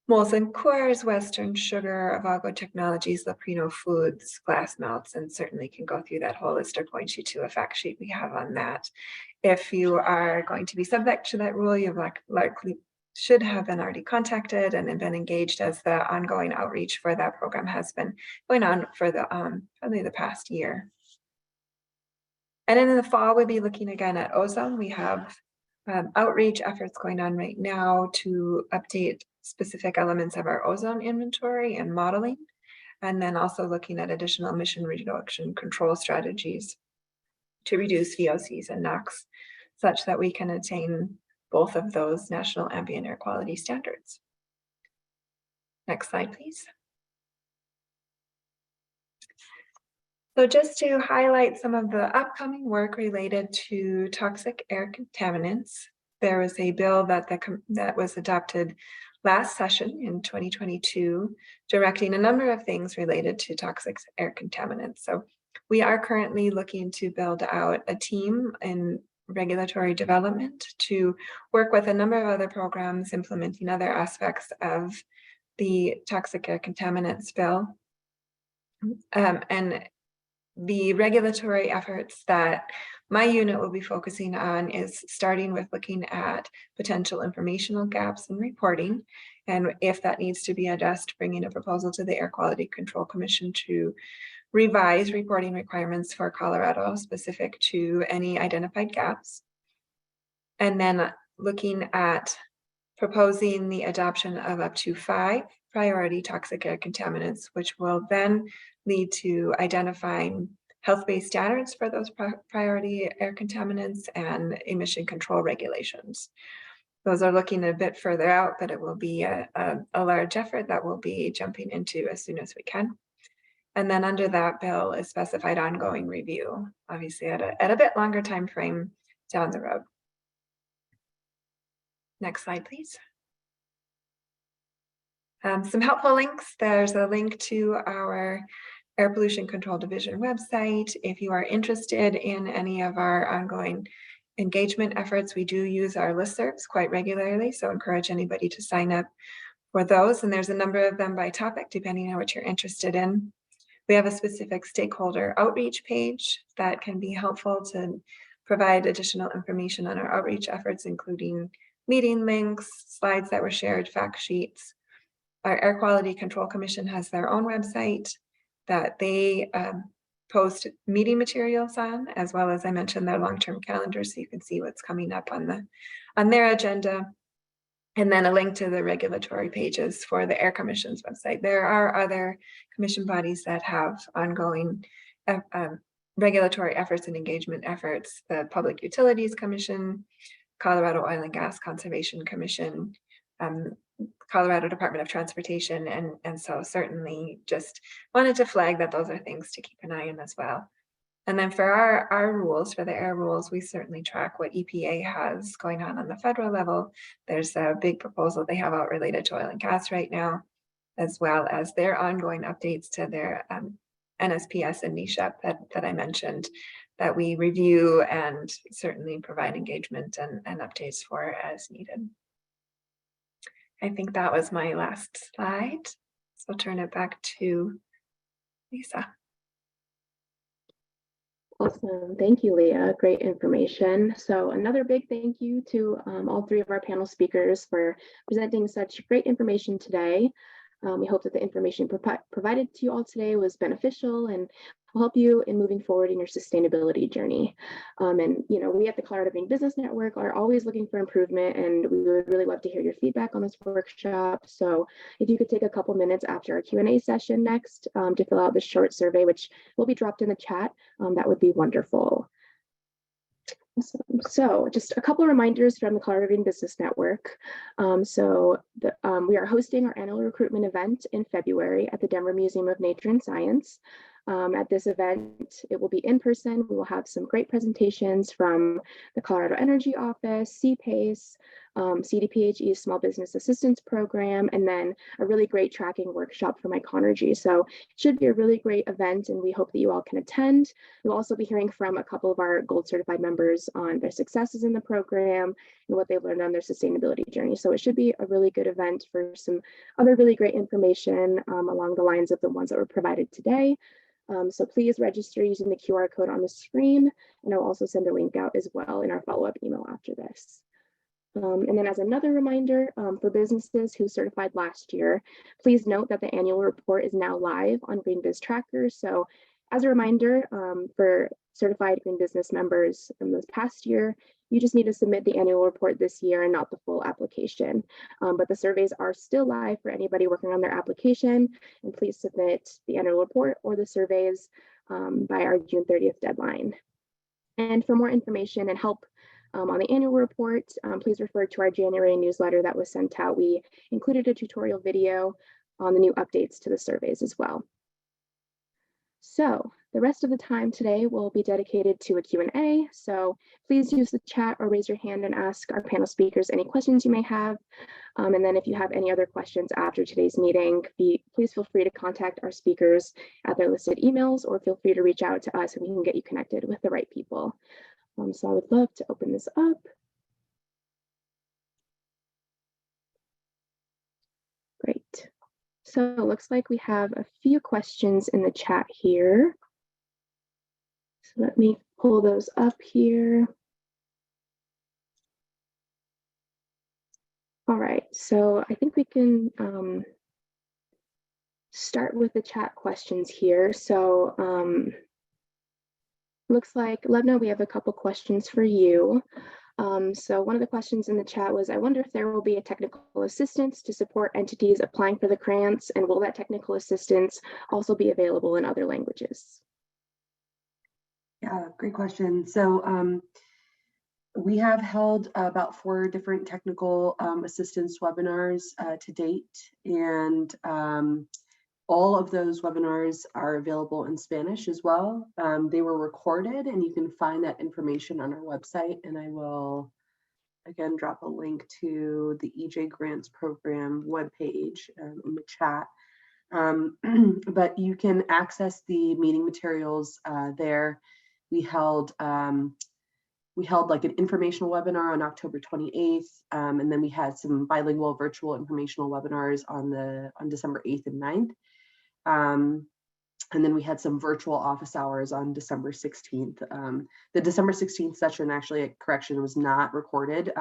Molson Coors, Western Sugar, Avago Technologies, Leprino Foods, Glass Melts, and certainly can go through that whole list or point you to a fact sheet we have on that. If you are going to be subject to that rule, you likely should have been already contacted and been engaged, as the ongoing outreach for that program has been going on for the probably the past year. And then in the fall, we'll be looking again at ozone. We have outreach efforts going on right now to update specific elements of our ozone inventory and modeling, and then also looking at additional emission reduction control strategies to reduce VOCs and NOx, such that we can attain both of those national ambient air quality standards. Next slide, please. So just to highlight some of the upcoming work related to toxic air contaminants, there was a bill that was adopted last session in 2022, directing a number of things related to toxic air contaminants. So we are currently looking to build out a team in regulatory development to work with a number of other programs implementing other aspects of the toxic air contaminants bill. And the regulatory efforts that my unit will be focusing on is starting with looking at potential informational gaps in reporting, and if that needs to be addressed, bringing a proposal to the Air Quality Control Commission to revise reporting requirements for Colorado specific to any identified gaps. And then looking at proposing the adoption of up to 5 priority toxic air contaminants, which will then lead to identifying health-based standards for those priority air contaminants and emission control regulations. Those are looking a bit further out, but it will be a large effort that we'll be jumping into as soon as we can. And then under that bill is specified ongoing review, obviously at a bit longer time frame down the road. Next slide, please. Some helpful links. There's a link to our Air Pollution Control Division website. If you are interested in any of our ongoing engagement efforts, we do use our listservs quite regularly, so encourage anybody to sign up for those. And there's a number of them by topic, depending on what you're interested in. We have a specific stakeholder outreach page that can be helpful to provide additional information on our outreach efforts, including meeting links, slides that were shared, fact sheets. Our Air Quality Control Commission has their own website that they post meeting materials on, as well as I mentioned their long-term calendar, so you can see what's coming up on their agenda. And then a link to the regulatory pages for the Air Commission's website. There are other commission bodies that have ongoing regulatory efforts and engagement efforts. The Public Utilities Commission, Colorado Oil and Gas Conservation Commission, Colorado Department of Transportation, and so certainly just wanted to flag that those are things to keep an eye on as well. And then for our rules, for the air rules, we certainly track what EPA has going on the federal level. There's a big proposal they have out related to oil and gas right now, as well as their ongoing updates to their NSPS and NESHAP that I mentioned, that we review and certainly provide engagement and updates for as needed. I think that was my last slide. So I'll turn it back to Lisa. Awesome. Thank you, Leah. Great information. So another big thank you to all three of our panel speakers for presenting such great information today. We hope that the information provided to you all today was beneficial and will help you in moving forward in your sustainability journey. And we at the Colorado Green Business Network are always looking for improvement, and we would really love to hear your feedback on this workshop. So if you could take a couple minutes after our Q&A session next to fill out this short survey, which will be dropped in the chat, that would be wonderful. So just a couple of reminders from the Colorado Green Business Network. We are hosting our annual recruitment event in February at the Denver Museum of Nature and Science. At this event, it will be in person. We will have some great presentations from the Colorado Energy Office, CPACE, CDPHE's Small Business Assistance Program, and then a really great tracking workshop from Iconergy. So it should be a really great event, and we hope that you all can attend. We'll also be hearing from a couple of our Gold Certified members on their successes in the program and what they've learned on their sustainability journey. So it should be a really good event for some other really great information along the lines of the ones that were provided today. So please register using the QR code on the screen, and I'll also send a link out as well in our follow-up email after this. And then as another reminder for businesses who certified last year, please note that the annual report is now live on Green Biz Tracker. So as a reminder for certified Green Business members from this past year, you just need to submit the annual report this year and not the full application. But the surveys are still live for anybody working on their application, and please submit the annual report or the surveys by our June 30th deadline. And for more information and help on the annual report, please refer to our January newsletter that was sent out. We included a tutorial video on the new updates to the surveys as well. So the rest of the time today will be dedicated to a Q&A. So please use the chat or raise your hand and ask our panel speakers any questions you may have. And then if you have any other questions after today's meeting, please feel free to contact our speakers at their listed emails, or feel free to reach out to us and we can get you connected with the right people. So I would love to open this up. Great. So it looks like we have a few questions in the chat here. So let me pull those up here. All right, so I think we can start with the chat questions here. So looks like, Levna, we have a couple questions for you. So one of the questions in the chat was, I wonder if there will be a technical assistance to support entities applying for the grants, and will that technical assistance also be available in other languages? Yeah, great question. So we have held about 4 different technical assistance webinars to date, and all of those webinars are available in Spanish as well. They were recorded, and you can find that information on our website, and I will again drop a link to the EJ Grants Program webpage in the chat. But you can access the meeting materials there. We held like an informational webinar on October 28th, and then we had some bilingual virtual informational webinars on December 8th and 9th. And then we had some virtual office hours on December 16th. The December 16th session, actually, a correction, was not recorded.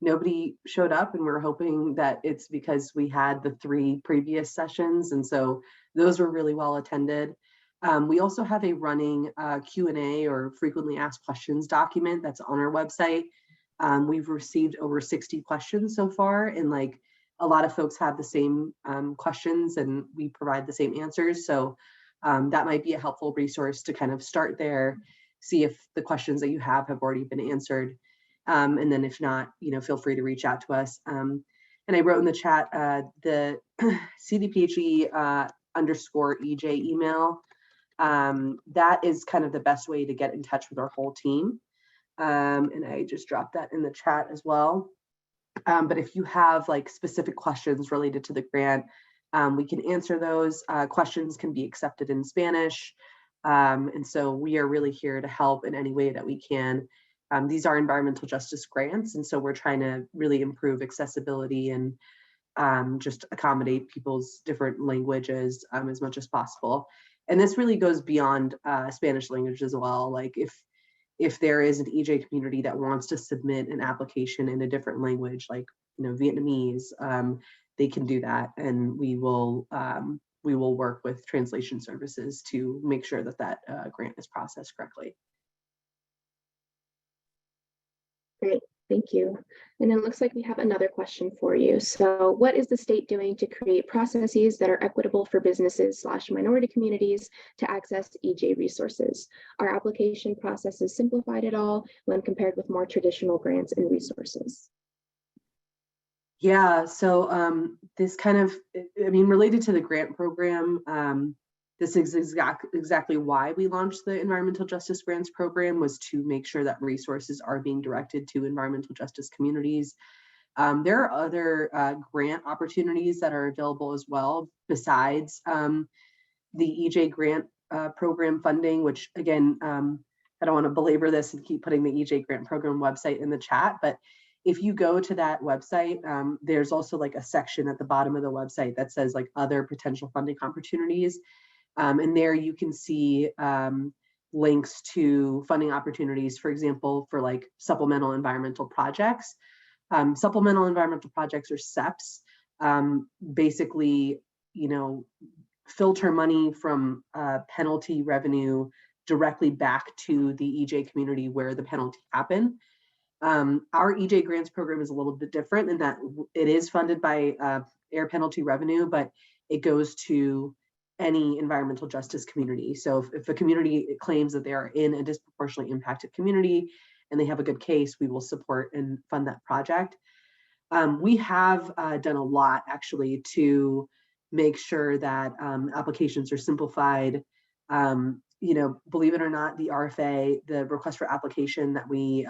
Nobody showed up, and we're hoping that it's because we had the 3 previous sessions, and so those were really well attended. We also have a running Q&A, or frequently asked questions document, that's on our website. We've received over 60 questions so far, and like a lot of folks have the same questions, and we provide the same answers. So that might be a helpful resource to kind of start there, see if the questions that you have already been answered. And then if not, feel free to reach out to us. And I wrote in the chat the CDPHE _EJ email. That is kind of the best way to get in touch with our whole team. And I just dropped that in the chat as well. But if you have like specific questions related to the grant, we can answer those. Questions can be accepted in Spanish. And so we are really here to help in any way that we can. These are environmental justice grants, and so we're trying to really improve accessibility and just accommodate people's different languages as much as possible. And this really goes beyond Spanish language as well. Like if there is an EJ community that wants to submit an application in a different language, like Vietnamese, they can do that, and we will work with translation services to make sure that that grant is processed correctly. Great, thank you. And it looks like we have another question for you. So what is the state doing to create processes that are equitable for businesses / minority communities to access EJ resources? Are application processes simplified at all when compared with more traditional grants and resources? Yeah, so this kind of, related to the grant program, this is exactly why we launched the Environmental Justice Grants Program, was to make sure that resources are being directed to environmental justice communities. There are other grant opportunities that are available as well, besides the EJ Grant Program funding, which again, I don't want to belabor this and keep putting the EJ Grant Program website in the chat, but if you go to that website, there's also like a section at the bottom of the website that says like other potential funding opportunities. And there you can see links to funding opportunities, for example, for like supplemental environmental projects. Supplemental environmental projects, or SEPs, basically, filter money from penalty revenue directly back to the EJ community where the penalty happened. Our EJ Grants Program is a little bit different in that it is funded by air penalty revenue, but it goes to any environmental justice community. So if a community claims that they are in a disproportionately impacted community and they have a good case, we will support and fund that project. We have done a lot actually to make sure that applications are simplified. Believe it or not, the RFA, the request for application that we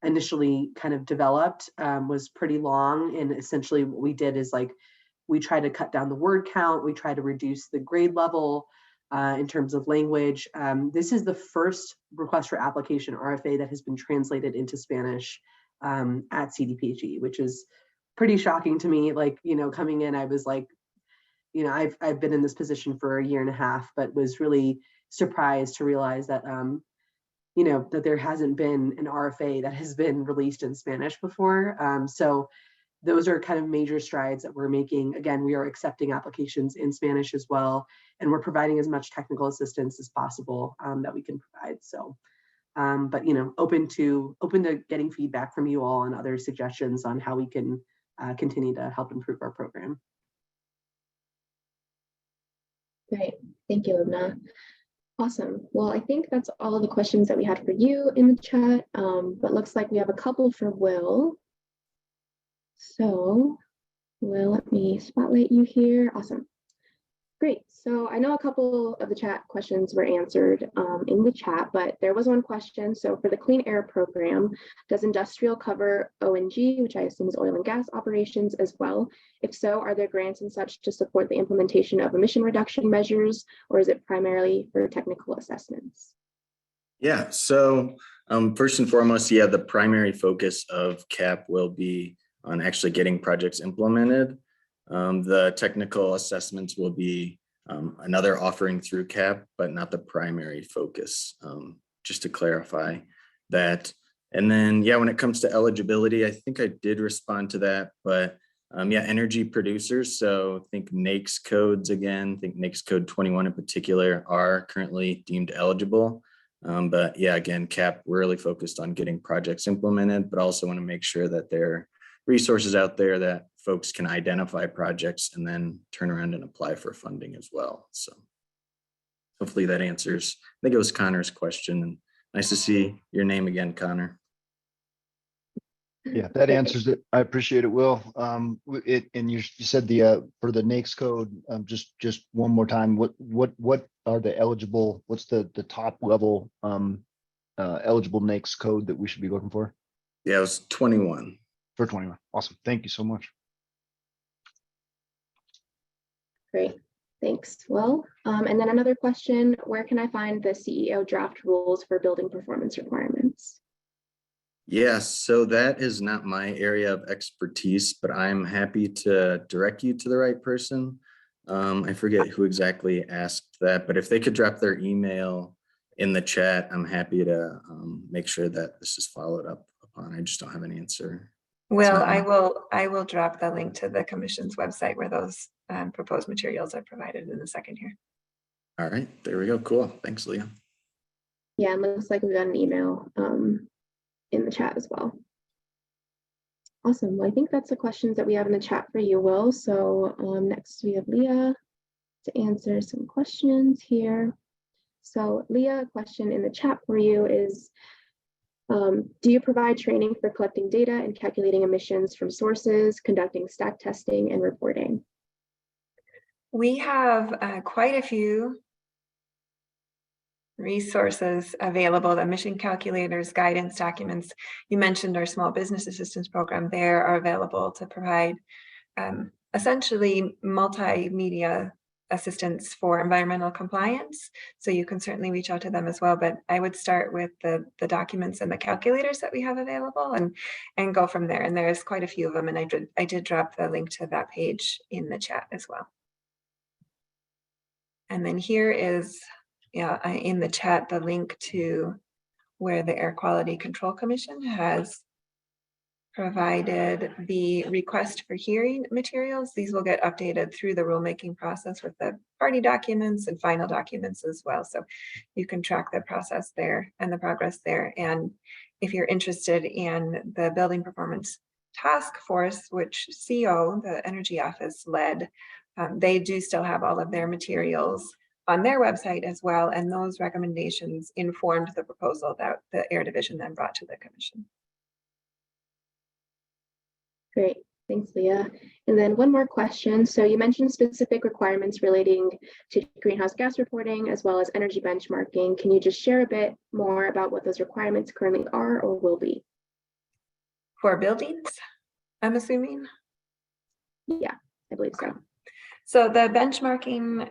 initially kind of developed was pretty long. And essentially what we did is like, we try to cut down the word count. We try to reduce the grade level in terms of language. This is the first request for application RFA that has been translated into Spanish at CDPHE, which is pretty shocking to me. Like, coming in, I was like, I've been in this position for 1.5 years, but was really surprised to realize that, that there hasn't been an RFA that has been released in Spanish before. So those are kind of major strides that we're making. Again, we are accepting applications in Spanish as well, and we're providing as much technical assistance as possible that we can provide. So, but open to getting feedback from you all and other suggestions on how we can continue to help improve our program. Great, thank you, Lubna. Awesome. Well, I think that's all the questions that we had for you in the chat, but looks like we have a couple for Will. So Will, let me spotlight you here. Awesome. Great. So I know a couple of the chat questions were answered in the chat, but there was one question. So for the Clean Air Program, does industrial cover ONG, which I assume is oil and gas operations as well? If so, are there grants and such to support the implementation of emission reduction measures, or is it primarily for technical assessments? Yeah, so first and foremost, yeah, the primary focus of CAP will be on actually getting projects implemented. The technical assessments will be another offering through CAP, but not the primary focus, just to clarify that. And then, yeah, when it comes to eligibility, I think I did respond to that, but yeah, energy producers. So think NAICS codes again, think NAICS code 21 in particular are currently deemed eligible. But yeah, again, CAP, we're really focused on getting projects implemented, but also want to make sure that there are resources out there that folks can identify projects and then turn around and apply for funding as well. So hopefully that answers, I think it was Connor's question, and nice to see your name again, Connor. Yeah, that answers it. I appreciate it, Will. And you said the for the NAICS code, just one more time, what are the eligible, what's the top level eligible NAICS code that we should be looking for? Yeah, it was 21. For 21. Awesome. Thank you so much. Great, thanks. Well, and then another question, where can I find the CEO draft rules for building performance requirements? Yes, so that is not my area of expertise, but I'm happy to direct you to the right person. I forget who exactly asked that, but if they could drop their email in the chat, I'm happy to make sure that this is followed up upon. I just don't have an answer. Well, not I will drop the link to the commission's website where those proposed materials are provided in a second here. All right, there we go. Cool. Thanks, Leah. Yeah, it looks like we got an email in the chat as well. Awesome. Well, I think that's the questions that we have in the chat for you, Will. So next we have Leah to answer some questions here. So Leah, a question in the chat for you is, do you provide training for collecting data and calculating emissions from sources, conducting stack testing and reporting? We have quite a few resources available, the emission calculators, guidance documents. You mentioned our small business assistance program. There are available to provide essentially multimedia assistance for environmental compliance. So you can certainly reach out to them as well, but I would start with the documents and the calculators that we have available and go from there. And there's quite a few of them. And I did drop the link to that page in the chat as well. And then here is, in the chat, the link to where the Air Quality Control Commission has provided the request for hearing materials. These will get updated through the rulemaking process with the party documents and final documents as well. So you can track the process there and the progress there. And if you're interested in the Building Performance Task Force, which CO, the Energy Office, led, they do still have all of their materials on their website as well. And those recommendations informed the proposal that the Air Division then brought to the Commission. Great, thanks, Leah. And then one more question. So you mentioned specific requirements relating to greenhouse gas reporting as well as energy benchmarking. Can you just share a bit more about what those requirements currently are or will be? For buildings, I'm assuming? Yeah, I believe so. So the benchmarking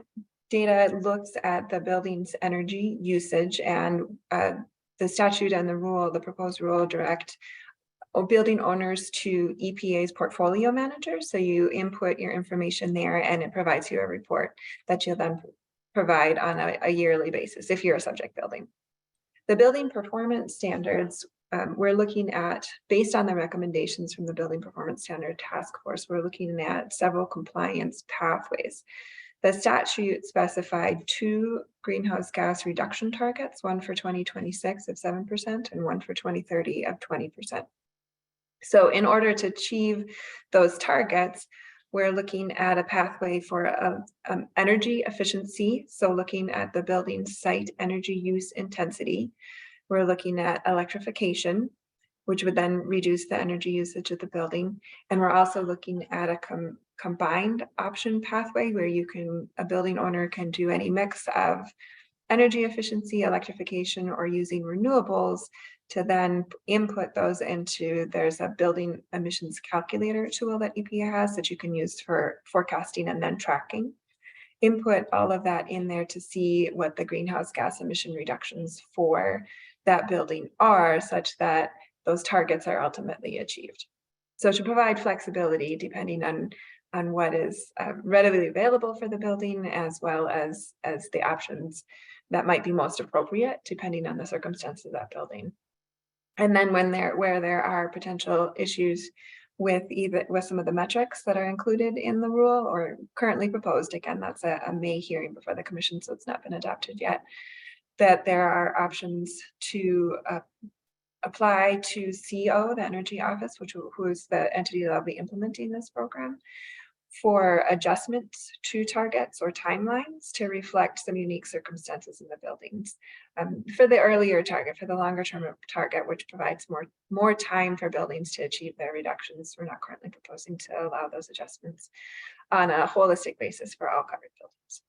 data looks at the building's energy usage, and the statute and the rule, the proposed rule, direct building owners to EPA's portfolio manager. So you input your information there and it provides you a report that you'll then provide on a yearly basis if you're a subject building. The building performance standards, we're looking at, based on the recommendations from the Building Performance Standard Task Force, we're looking at several compliance pathways. The statute specified 2 greenhouse gas reduction targets, one for 2026 of 7% and one for 2030 of 20%. So in order to achieve those targets, we're looking at a pathway for energy efficiency. So looking at the building site energy use intensity, we're looking at electrification, which would then reduce the energy usage of the building. And we're also looking at a combined option pathway where a building owner can do any mix of energy efficiency, electrification, or using renewables to then input those into, there's a building emissions calculator tool that EPA has that you can use for forecasting and then tracking. Input all of that in there to see what the greenhouse gas emission reductions for that building are, such that those targets are ultimately achieved. So to provide flexibility depending on what is readily available for the building, as well as the options that might be most appropriate depending on the circumstances of that building. And then where there are potential issues with some of the metrics that are included in the rule or currently proposed, again, that's a May hearing before the commission, so it's not been adopted yet, that there are options to apply to CO, the Energy Office, who is the entity that will be implementing this program, for adjustments to targets or timelines to reflect some unique circumstances in the buildings. For the earlier target, for the longer term target, which provides more time for buildings to achieve their reductions, we're not currently proposing to allow those adjustments on a holistic basis for all covered buildings.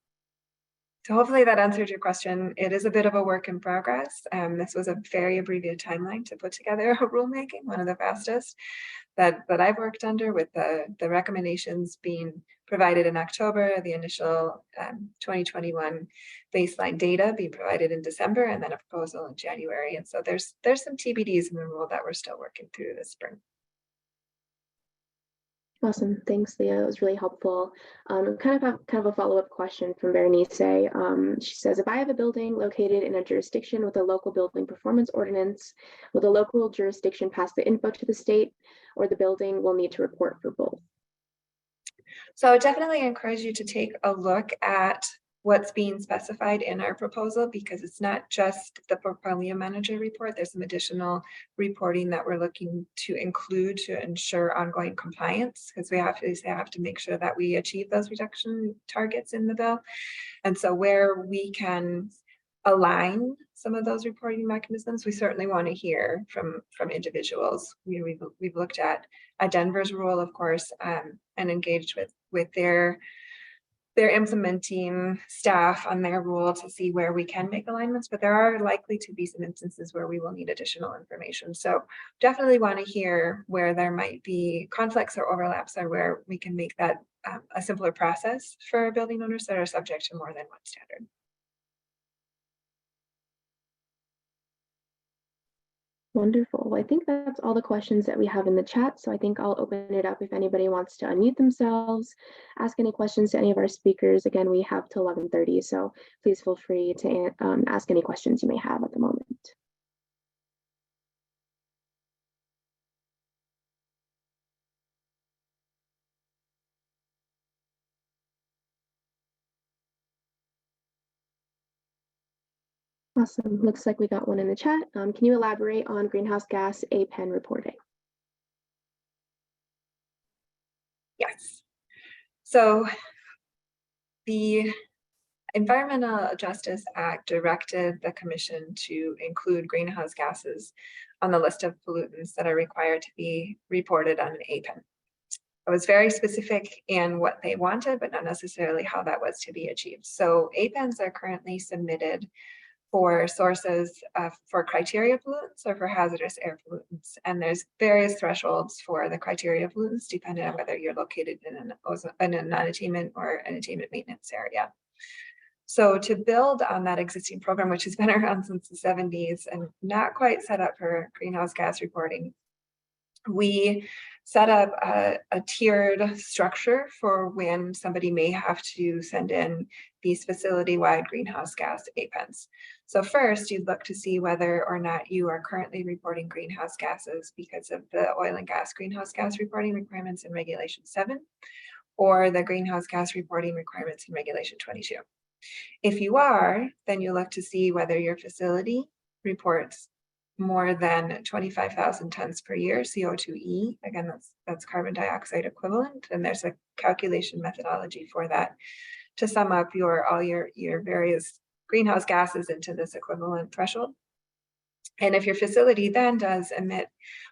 So hopefully that answered your question. It is a bit of a work in progress. This was a very abbreviated timeline to put together a rulemaking, one of the fastest that I've worked under, with the recommendations being provided in October, the initial 2021 baseline data being provided in December, and then a proposal in January. And so there's some TBDs in the rule that we're still working through this spring. Awesome. Thanks, Leah. It was really helpful. Kind of a follow-up question from Berenice. She says, if I have a building located in a jurisdiction with a local building performance ordinance, will the local jurisdiction pass the info to the state, or the building will need to report for both? So I would definitely encourage you to take a look at what's being specified in our proposal, because it's not just the portfolio manager report. There's some additional reporting that we're looking to include to ensure ongoing compliance, because we have to make sure that we achieve those reduction targets in the bill. And so where we can align some of those reporting mechanisms, we certainly want to hear from individuals. We've looked at Denver's rule, of course, and engaged with their implementing staff on their rule to see where we can make alignments, but there are likely to be some instances where we will need additional information. So definitely want to hear where there might be conflicts or overlaps, or where we can make that a simpler process for building owners that are subject to more than one standard. Wonderful. I think that's all the questions that we have in the chat. So I think I'll open it up if anybody wants to unmute themselves, ask any questions to any of our speakers. Again, we have till 11:30, so please feel free to ask any questions you may have at the moment. Awesome. Looks like we got one in the chat. Can you elaborate on greenhouse gas APEN reporting? Yes. So the Environmental Justice Act directed the commission to include greenhouse gases on the list of pollutants that are required to be reported on an APEN. It was very specific in what they wanted, but not necessarily how that was to be achieved. So APENs are currently submitted for sources for criteria pollutants or for hazardous air pollutants. And there's various thresholds for the criteria pollutants depending on whether you're located in a non-attainment or an attainment maintenance area. So to build on that existing program, which has been around since the 70s and not quite set up for greenhouse gas reporting, we set up a tiered structure for when somebody may have to send in these facility-wide greenhouse gas APENs. So first, you'd look to see whether or not you are currently reporting greenhouse gases because of the oil and gas greenhouse gas reporting requirements in Regulation 7, or the greenhouse gas reporting requirements in Regulation 22. If you are, then you look to see whether your facility reports more than 25,000 tons per year CO2e. Again, that's carbon dioxide equivalent, and there's a calculation methodology for that to sum up all your various greenhouse gases into this equivalent threshold. And if your facility then does emit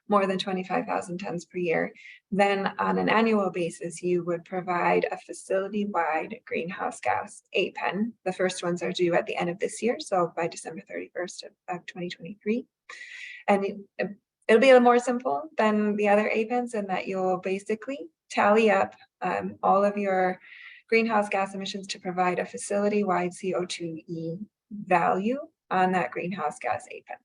more than 25,000 tons per year, then on an annual basis, you would provide a facility-wide greenhouse gas APEN. The first ones are due at the end of this year, so by December 31st of 2023. And it'll be a little more simple than the other APENs in that you'll basically tally up all of your greenhouse gas emissions to provide a facility-wide CO2e value on that greenhouse gas APEN.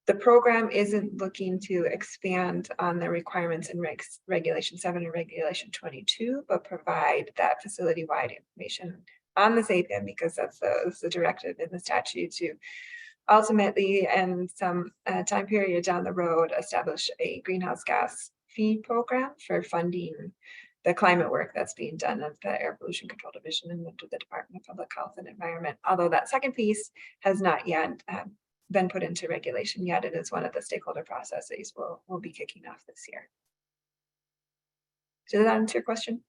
The program isn't looking to expand on the requirements in Regulation 7 and Regulation 22, but provide that facility-wide information on this APEN because that's the directive in the statute to ultimately, and some time period down the road, establish a greenhouse gas fee program for funding the climate work that's being done at the Air Pollution Control Division and the Department of Public Health and Environment. Although that second piece has not yet been put into regulation yet, it is one of the stakeholder processes we'll be kicking off this year. Did that answer your question?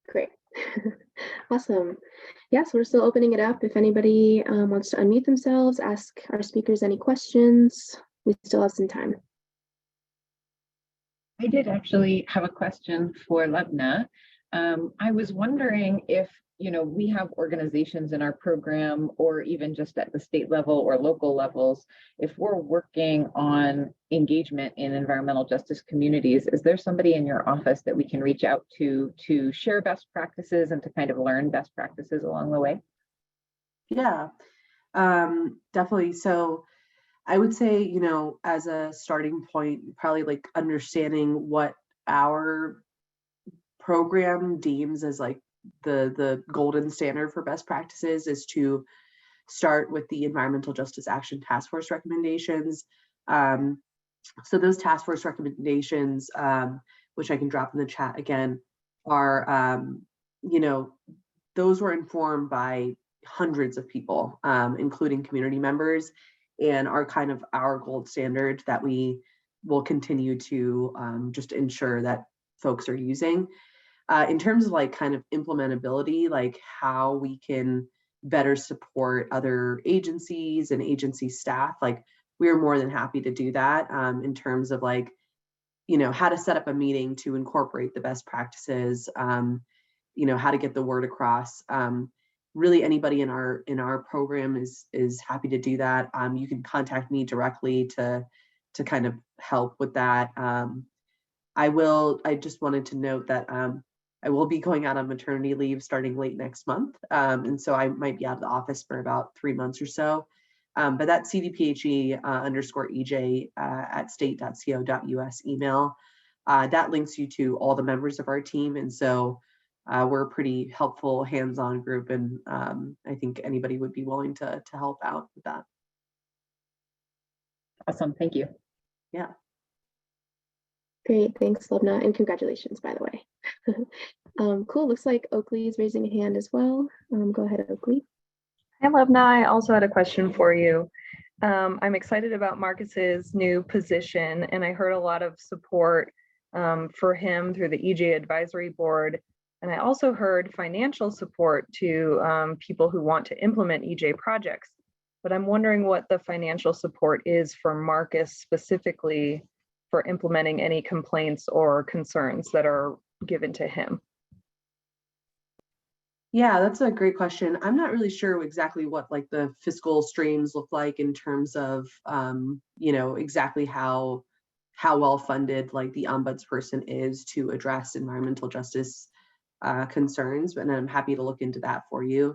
Great. Awesome. Yes, we're still opening it up. If anybody wants to unmute themselves, ask our speakers any questions, we still have some time. I did actually have a question for Lubna. I was wondering if, we have organizations in our program, or even just at the state level or local levels, if we're working on engagement in environmental justice communities, is there somebody in your office that we can reach out to share best practices and to kind of learn best practices along the way? Yeah, definitely. So I would say, as a starting point, probably like understanding what our program deems as like the golden standard for best practices is to start with the Environmental Justice Action Task Force recommendations. So those task force recommendations, which I can drop in the chat again, are, those were informed by hundreds of people, including community members, and are kind of our gold standard that we will continue to just ensure that folks are using. In terms of like kind of implementability, like how we can better support other agencies and agency staff, like we're more than happy to do that in terms of like, how to set up a meeting to incorporate the best practices, how to get the word across. Really anybody in our program is happy to do that. You can contact me directly to kind of help with that. I just wanted to note that I will be going out on maternity leave starting late next month. And so I might be out of the office for about 3 months or so. But that CDPHE_EJ at state.co.us email, that links you to all the members of our team. And so we're a pretty helpful hands-on group. And I think anybody would be willing to help out with that. Awesome, thank you. Yeah. Great, thanks, Lubna, and congratulations, by the way. Cool, looks like Oakley is raising a hand as well. Go ahead, Oakley. Hi, Lubna. I also had a question for you. I'm excited about Marcus's new position, and I heard a lot of support for him through the EJ Advisory Board. And I also heard financial support to people who want to implement EJ projects. But I'm wondering what the financial support is for Marcus specifically for implementing any complaints or concerns that are given to him. Yeah, that's a great question. I'm not really sure exactly what like the fiscal streams look like in terms of, exactly how well funded like the ombudsperson is to address environmental justice concerns, but I'm happy to look into that for you.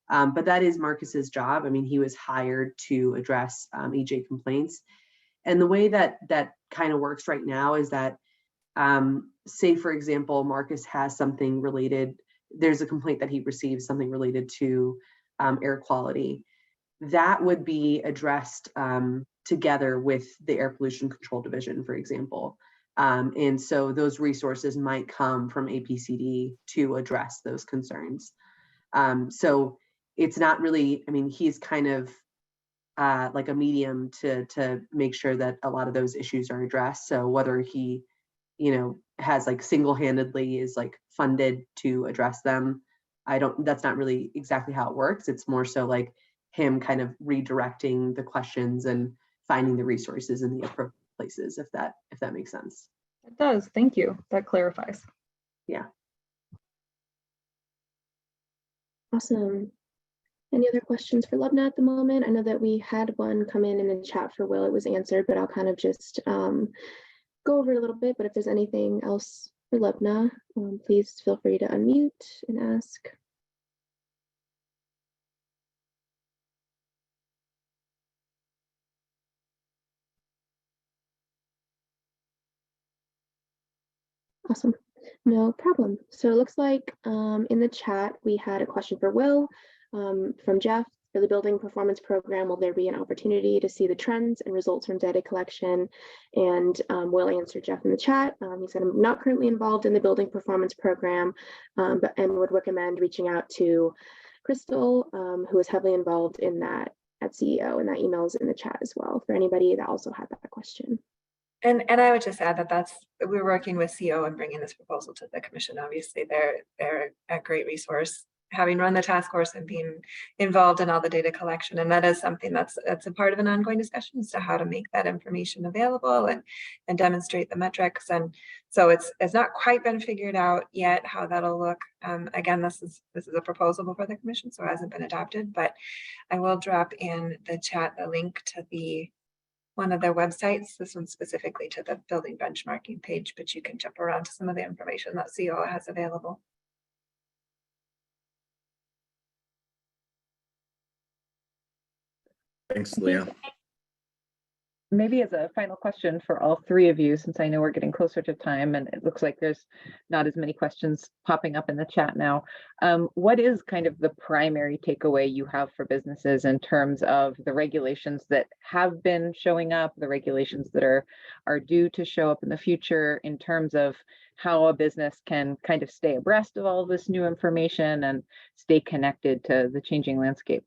But that is Marcus's job. I mean, he was hired to address EJ complaints. And the way that kind of works right now is that, say, for example, Marcus has something related, there's a complaint that he receives, something related to air quality. That would be addressed together with the Air Pollution Control Division, for example. And so those resources might come from APCD to address those concerns. So it's not really, I mean, he's kind of like a medium to make sure that a lot of those issues are addressed. So whether he has like single-handedly is like funded to address them. That's not really exactly how it works. It's more so like him kind of redirecting the questions and finding the resources in the appropriate places, if that makes sense. It does. Thank you. That clarifies. Yeah. Awesome. Any other questions for Lubna at the moment? I know that we had one come in the chat for Will. It was answered, but I'll kind of just go over it a little bit. But if there's anything else for Lubna, please feel free to unmute and ask. Awesome. No problem. So it looks like in the chat, we had a question for Will from Jeff. For the building performance program, will there be an opportunity to see the trends and results from data collection? And Will answered Jeff in the chat. He said, I'm not currently involved in the building performance program, and would recommend reaching out to Crystal, who is heavily involved in that at CEO, and that email is in the chat as well for anybody that also had that question. And I would just add that we're working with CO and bringing this proposal to the commission. Obviously, they're a great resource, having run the task force and being involved in all the data collection. And that is something that's a part of an ongoing discussion as to how to make that information available and demonstrate the metrics. And so it's not quite been figured out yet how that'll look. Again, this is a proposal before the commission, so it hasn't been adopted, but I will drop in the chat the link to one of their websites, this one specifically to the building benchmarking page, but you can jump around to some of the information that CO has available. Thanks, Leah. Maybe as a final question for all three of you, since I know we're getting closer to time and it looks like there's not as many questions popping up in the chat now. What is kind of the primary takeaway you have for businesses in terms of the regulations that have been showing up, the regulations that are due to show up in the future, in terms of how a business can kind of stay abreast of all this new information and stay connected to the changing landscape?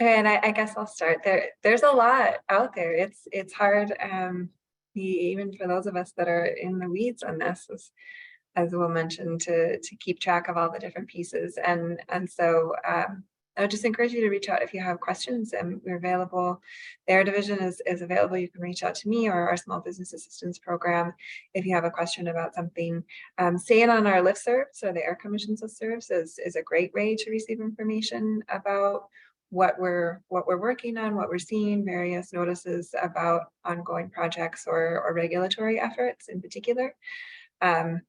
And I guess I'll start there. There's a lot out there. It's hard, even for those of us that are in the weeds on this, as Will mentioned, to keep track of all the different pieces. And so I would just encourage you to reach out if you have questions, and we're available. Their division is available. You can reach out to me or our small business assistance program if you have a question about something. Staying on our listserv, so the Air Commission's listservs is a great way to receive information about what we're working on, what we're seeing, various notices about ongoing projects or regulatory efforts in particular. And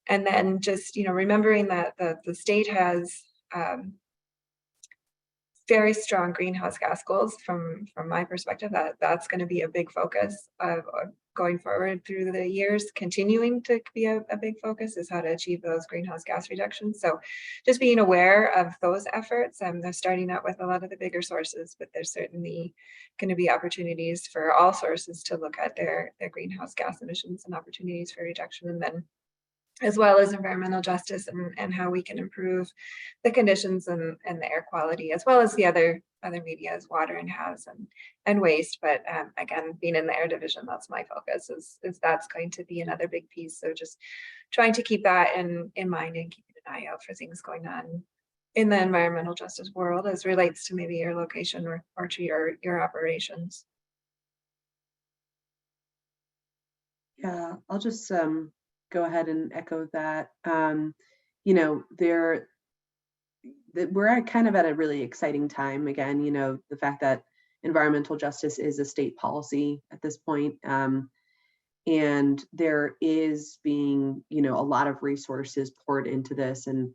then just, remembering that the state has very strong greenhouse gas goals from my perspective. That's going to be a big focus of going forward through the years. Continuing to be a big focus is how to achieve those greenhouse gas reductions. So just being aware of those efforts. They're starting out with a lot of the bigger sources, but there's certainly going to be opportunities for all sources to look at their greenhouse gas emissions and opportunities for reduction, and then as well as environmental justice and how we can improve the conditions and the air quality, as well as the other media as water and house and waste. But again, being in the air division, that's my focus, is that's going to be another big piece. So just trying to keep that in mind and keeping an eye out for things going on in the environmental justice world as relates to maybe your location or to your operations. Yeah, I'll just go ahead and echo that. We're kind of at a really exciting time again, the fact that environmental justice is a state policy at this point. And there is being, a lot of resources poured into this. And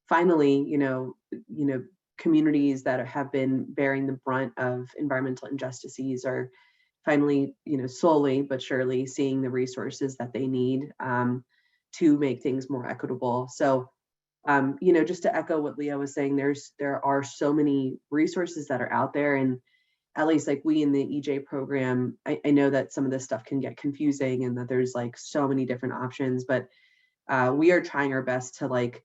finally, communities that have been bearing the brunt of environmental injustices are finally, slowly but surely seeing the resources that they need to make things more equitable. So, just to echo what Leah was saying, there are so many resources that are out there, and at least like we in the EJ program, I know that some of this stuff can get confusing and that there's like so many different options, but we are trying our best to like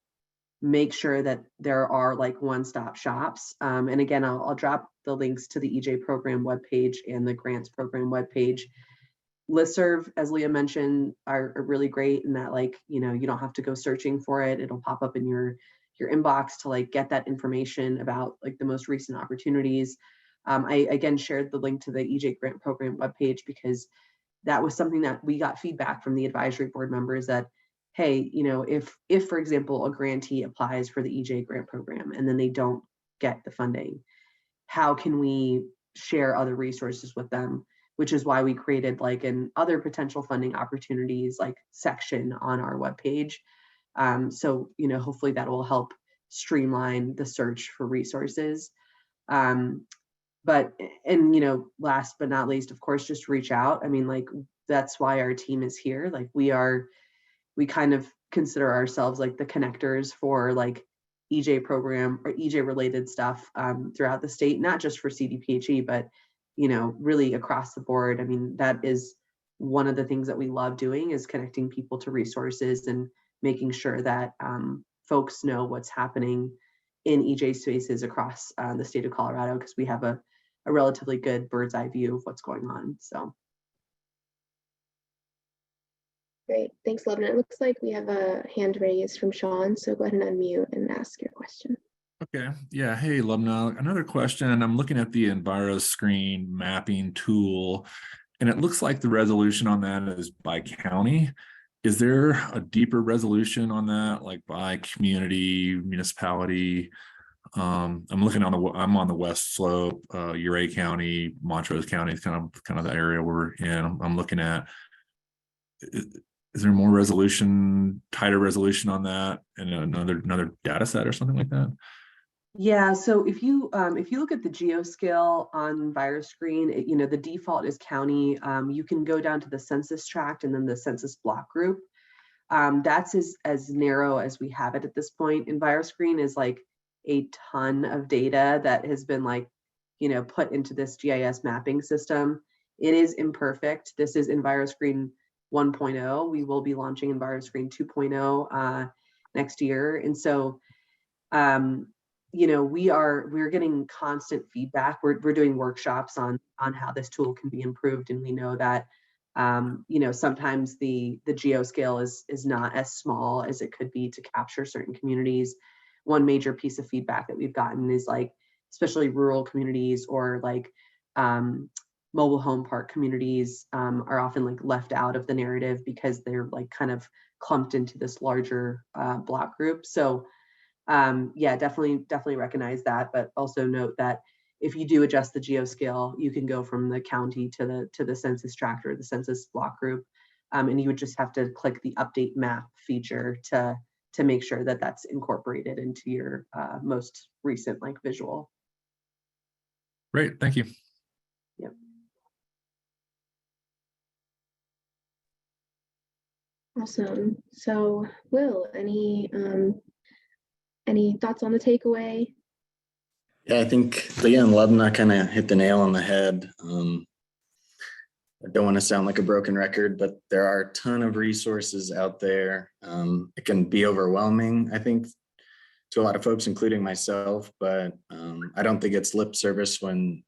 make sure that there are like one-stop shops. And again, I'll drop the links to the EJ program webpage and the grants program webpage. Listserv, as Leah mentioned, are really great in that, like, you know, you don't have to go searching for it. It'll pop up in your inbox to like get that information about like the most recent opportunities. I again shared the link to the EJ grant program webpage because that was something that we got feedback from the advisory board members that, hey, you know, if for example, a grantee applies for the EJ grant program and then they don't get the funding, how can we share other resources with them? Which is why we created like an other potential funding opportunities like section on our webpage. So, you know, hopefully that will help streamline the search for resources. But, and, you know, last but not least, of course, just reach out. I mean, like, that's why our team is here. Like we kind of consider ourselves like the connectors for like EJ program or EJ related stuff throughout the state, not just for CDPHE, but, you know, really across the board. I mean, that is one of the things that we love doing is connecting people to resources and making sure that folks know what's happening in EJ spaces across the state of Colorado, because we have a relatively good bird's eye view of what's going on. So. Great, thanks, Lubna. It looks like we have a hand raised from Sean, so go ahead and unmute and ask your question. Okay, yeah, hey, Lubna, another question. I'm looking at the EnviroScreen mapping tool, and it looks like the resolution on that is by county. Is there a deeper resolution on that, like by community, municipality? I'm looking I'm on the west slope, Uray County, Montrose County is kind of the area we're in. I'm looking at. Is there more resolution, tighter resolution on that, and another data set or something like that? Yeah, so if you look at the geoscale on EnviroScreen, you know, the default is county. You can go down to the census tract and then the census block group. That's as narrow as we have it at this point. EnviroScreen is like a ton of data that has been like, you know, put into this GIS mapping system. It is imperfect. This is EnviroScreen 1.0. We will be launching EnviroScreen 2.0 next year. And so, you know, we're getting constant feedback. We're doing workshops on how this tool can be improved. And we know that, you know, sometimes the geoscale is not as small as it could be to capture certain communities. One major piece of feedback that we've gotten is like, especially rural communities or like mobile home park communities are often like left out of the narrative because they're like kind of clumped into this larger block group. So yeah, definitely recognize that, but also note that if you do adjust the geoscale, you can go from the county to the census tract or the census block group, and you would just have to click the update map feature to make sure that that's incorporated into your most recent like visual. Great, thank you. Yep. Awesome. So, Will, any thoughts on the takeaway? Yeah, I think Leah and Lubna kind of hit the nail on the head. I don't want to sound like a broken record, but there are a ton of resources out there. It can be overwhelming, I think, to a lot of folks, including myself, but I don't think it's lip service when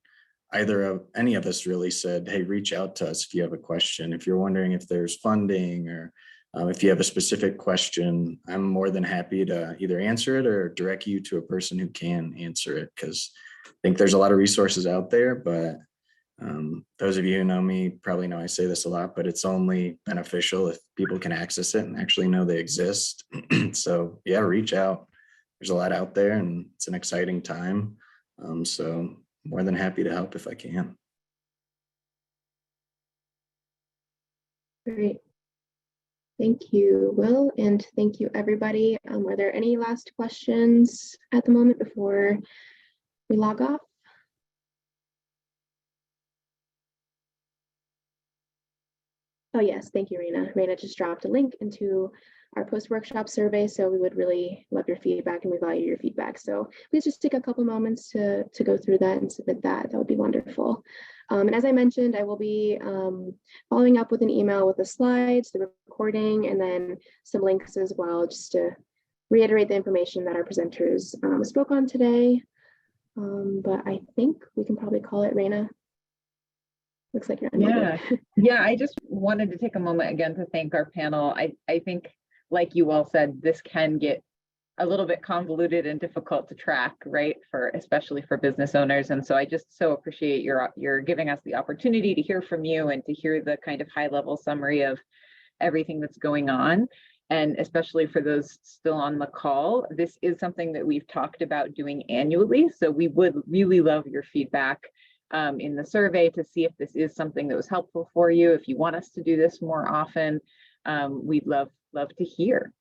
any of us really said, hey, reach out to us if you have a question. If you're wondering if there's funding or if you have a specific question, I'm more than happy to either answer it or direct you to a person who can answer it, because I think there's a lot of resources out there, but those of you who know me probably know I say this a lot, but it's only beneficial if people can access it and actually know they exist. So yeah, reach out. There's a lot out there and it's an exciting time. So more than happy to help if I can. Great. Thank you, Will, and thank you, everybody. Are there any last questions at the moment before we log off? Oh, yes, thank you, Raina. Raina just dropped a link into our post-workshop survey, so we would really love your feedback and we value your feedback. So please just take a couple moments to go through that and submit that. That would be wonderful. And as I mentioned, I will be following up with an email with the slides, the recording, and then some links as well, just to reiterate the information that our presenters spoke on today. But I think we can probably call it. Raina. Looks like you're unmuted. Yeah, I just wanted to take a moment again to thank our panel. I think, like you all said, this can get a little bit convoluted and difficult to track, right? Especially for business owners. And so I just so appreciate your giving us the opportunity to hear from you and to hear the kind of high level summary of everything that's going on. And especially for those still on the call, this is something that we've talked about doing annually. So we would really love your feedback in the survey to see if this is something that was helpful for you. If you want us to do this more often, we'd love to hear.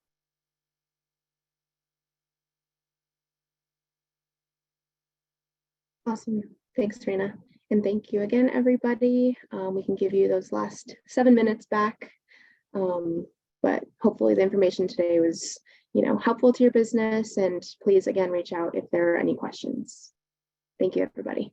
Awesome. Thanks, Raina. And thank you again, everybody. We can give you those last 7 minutes back. But hopefully the information today was, helpful to your business. And please, again, reach out if there are any questions. Thank you, everybody.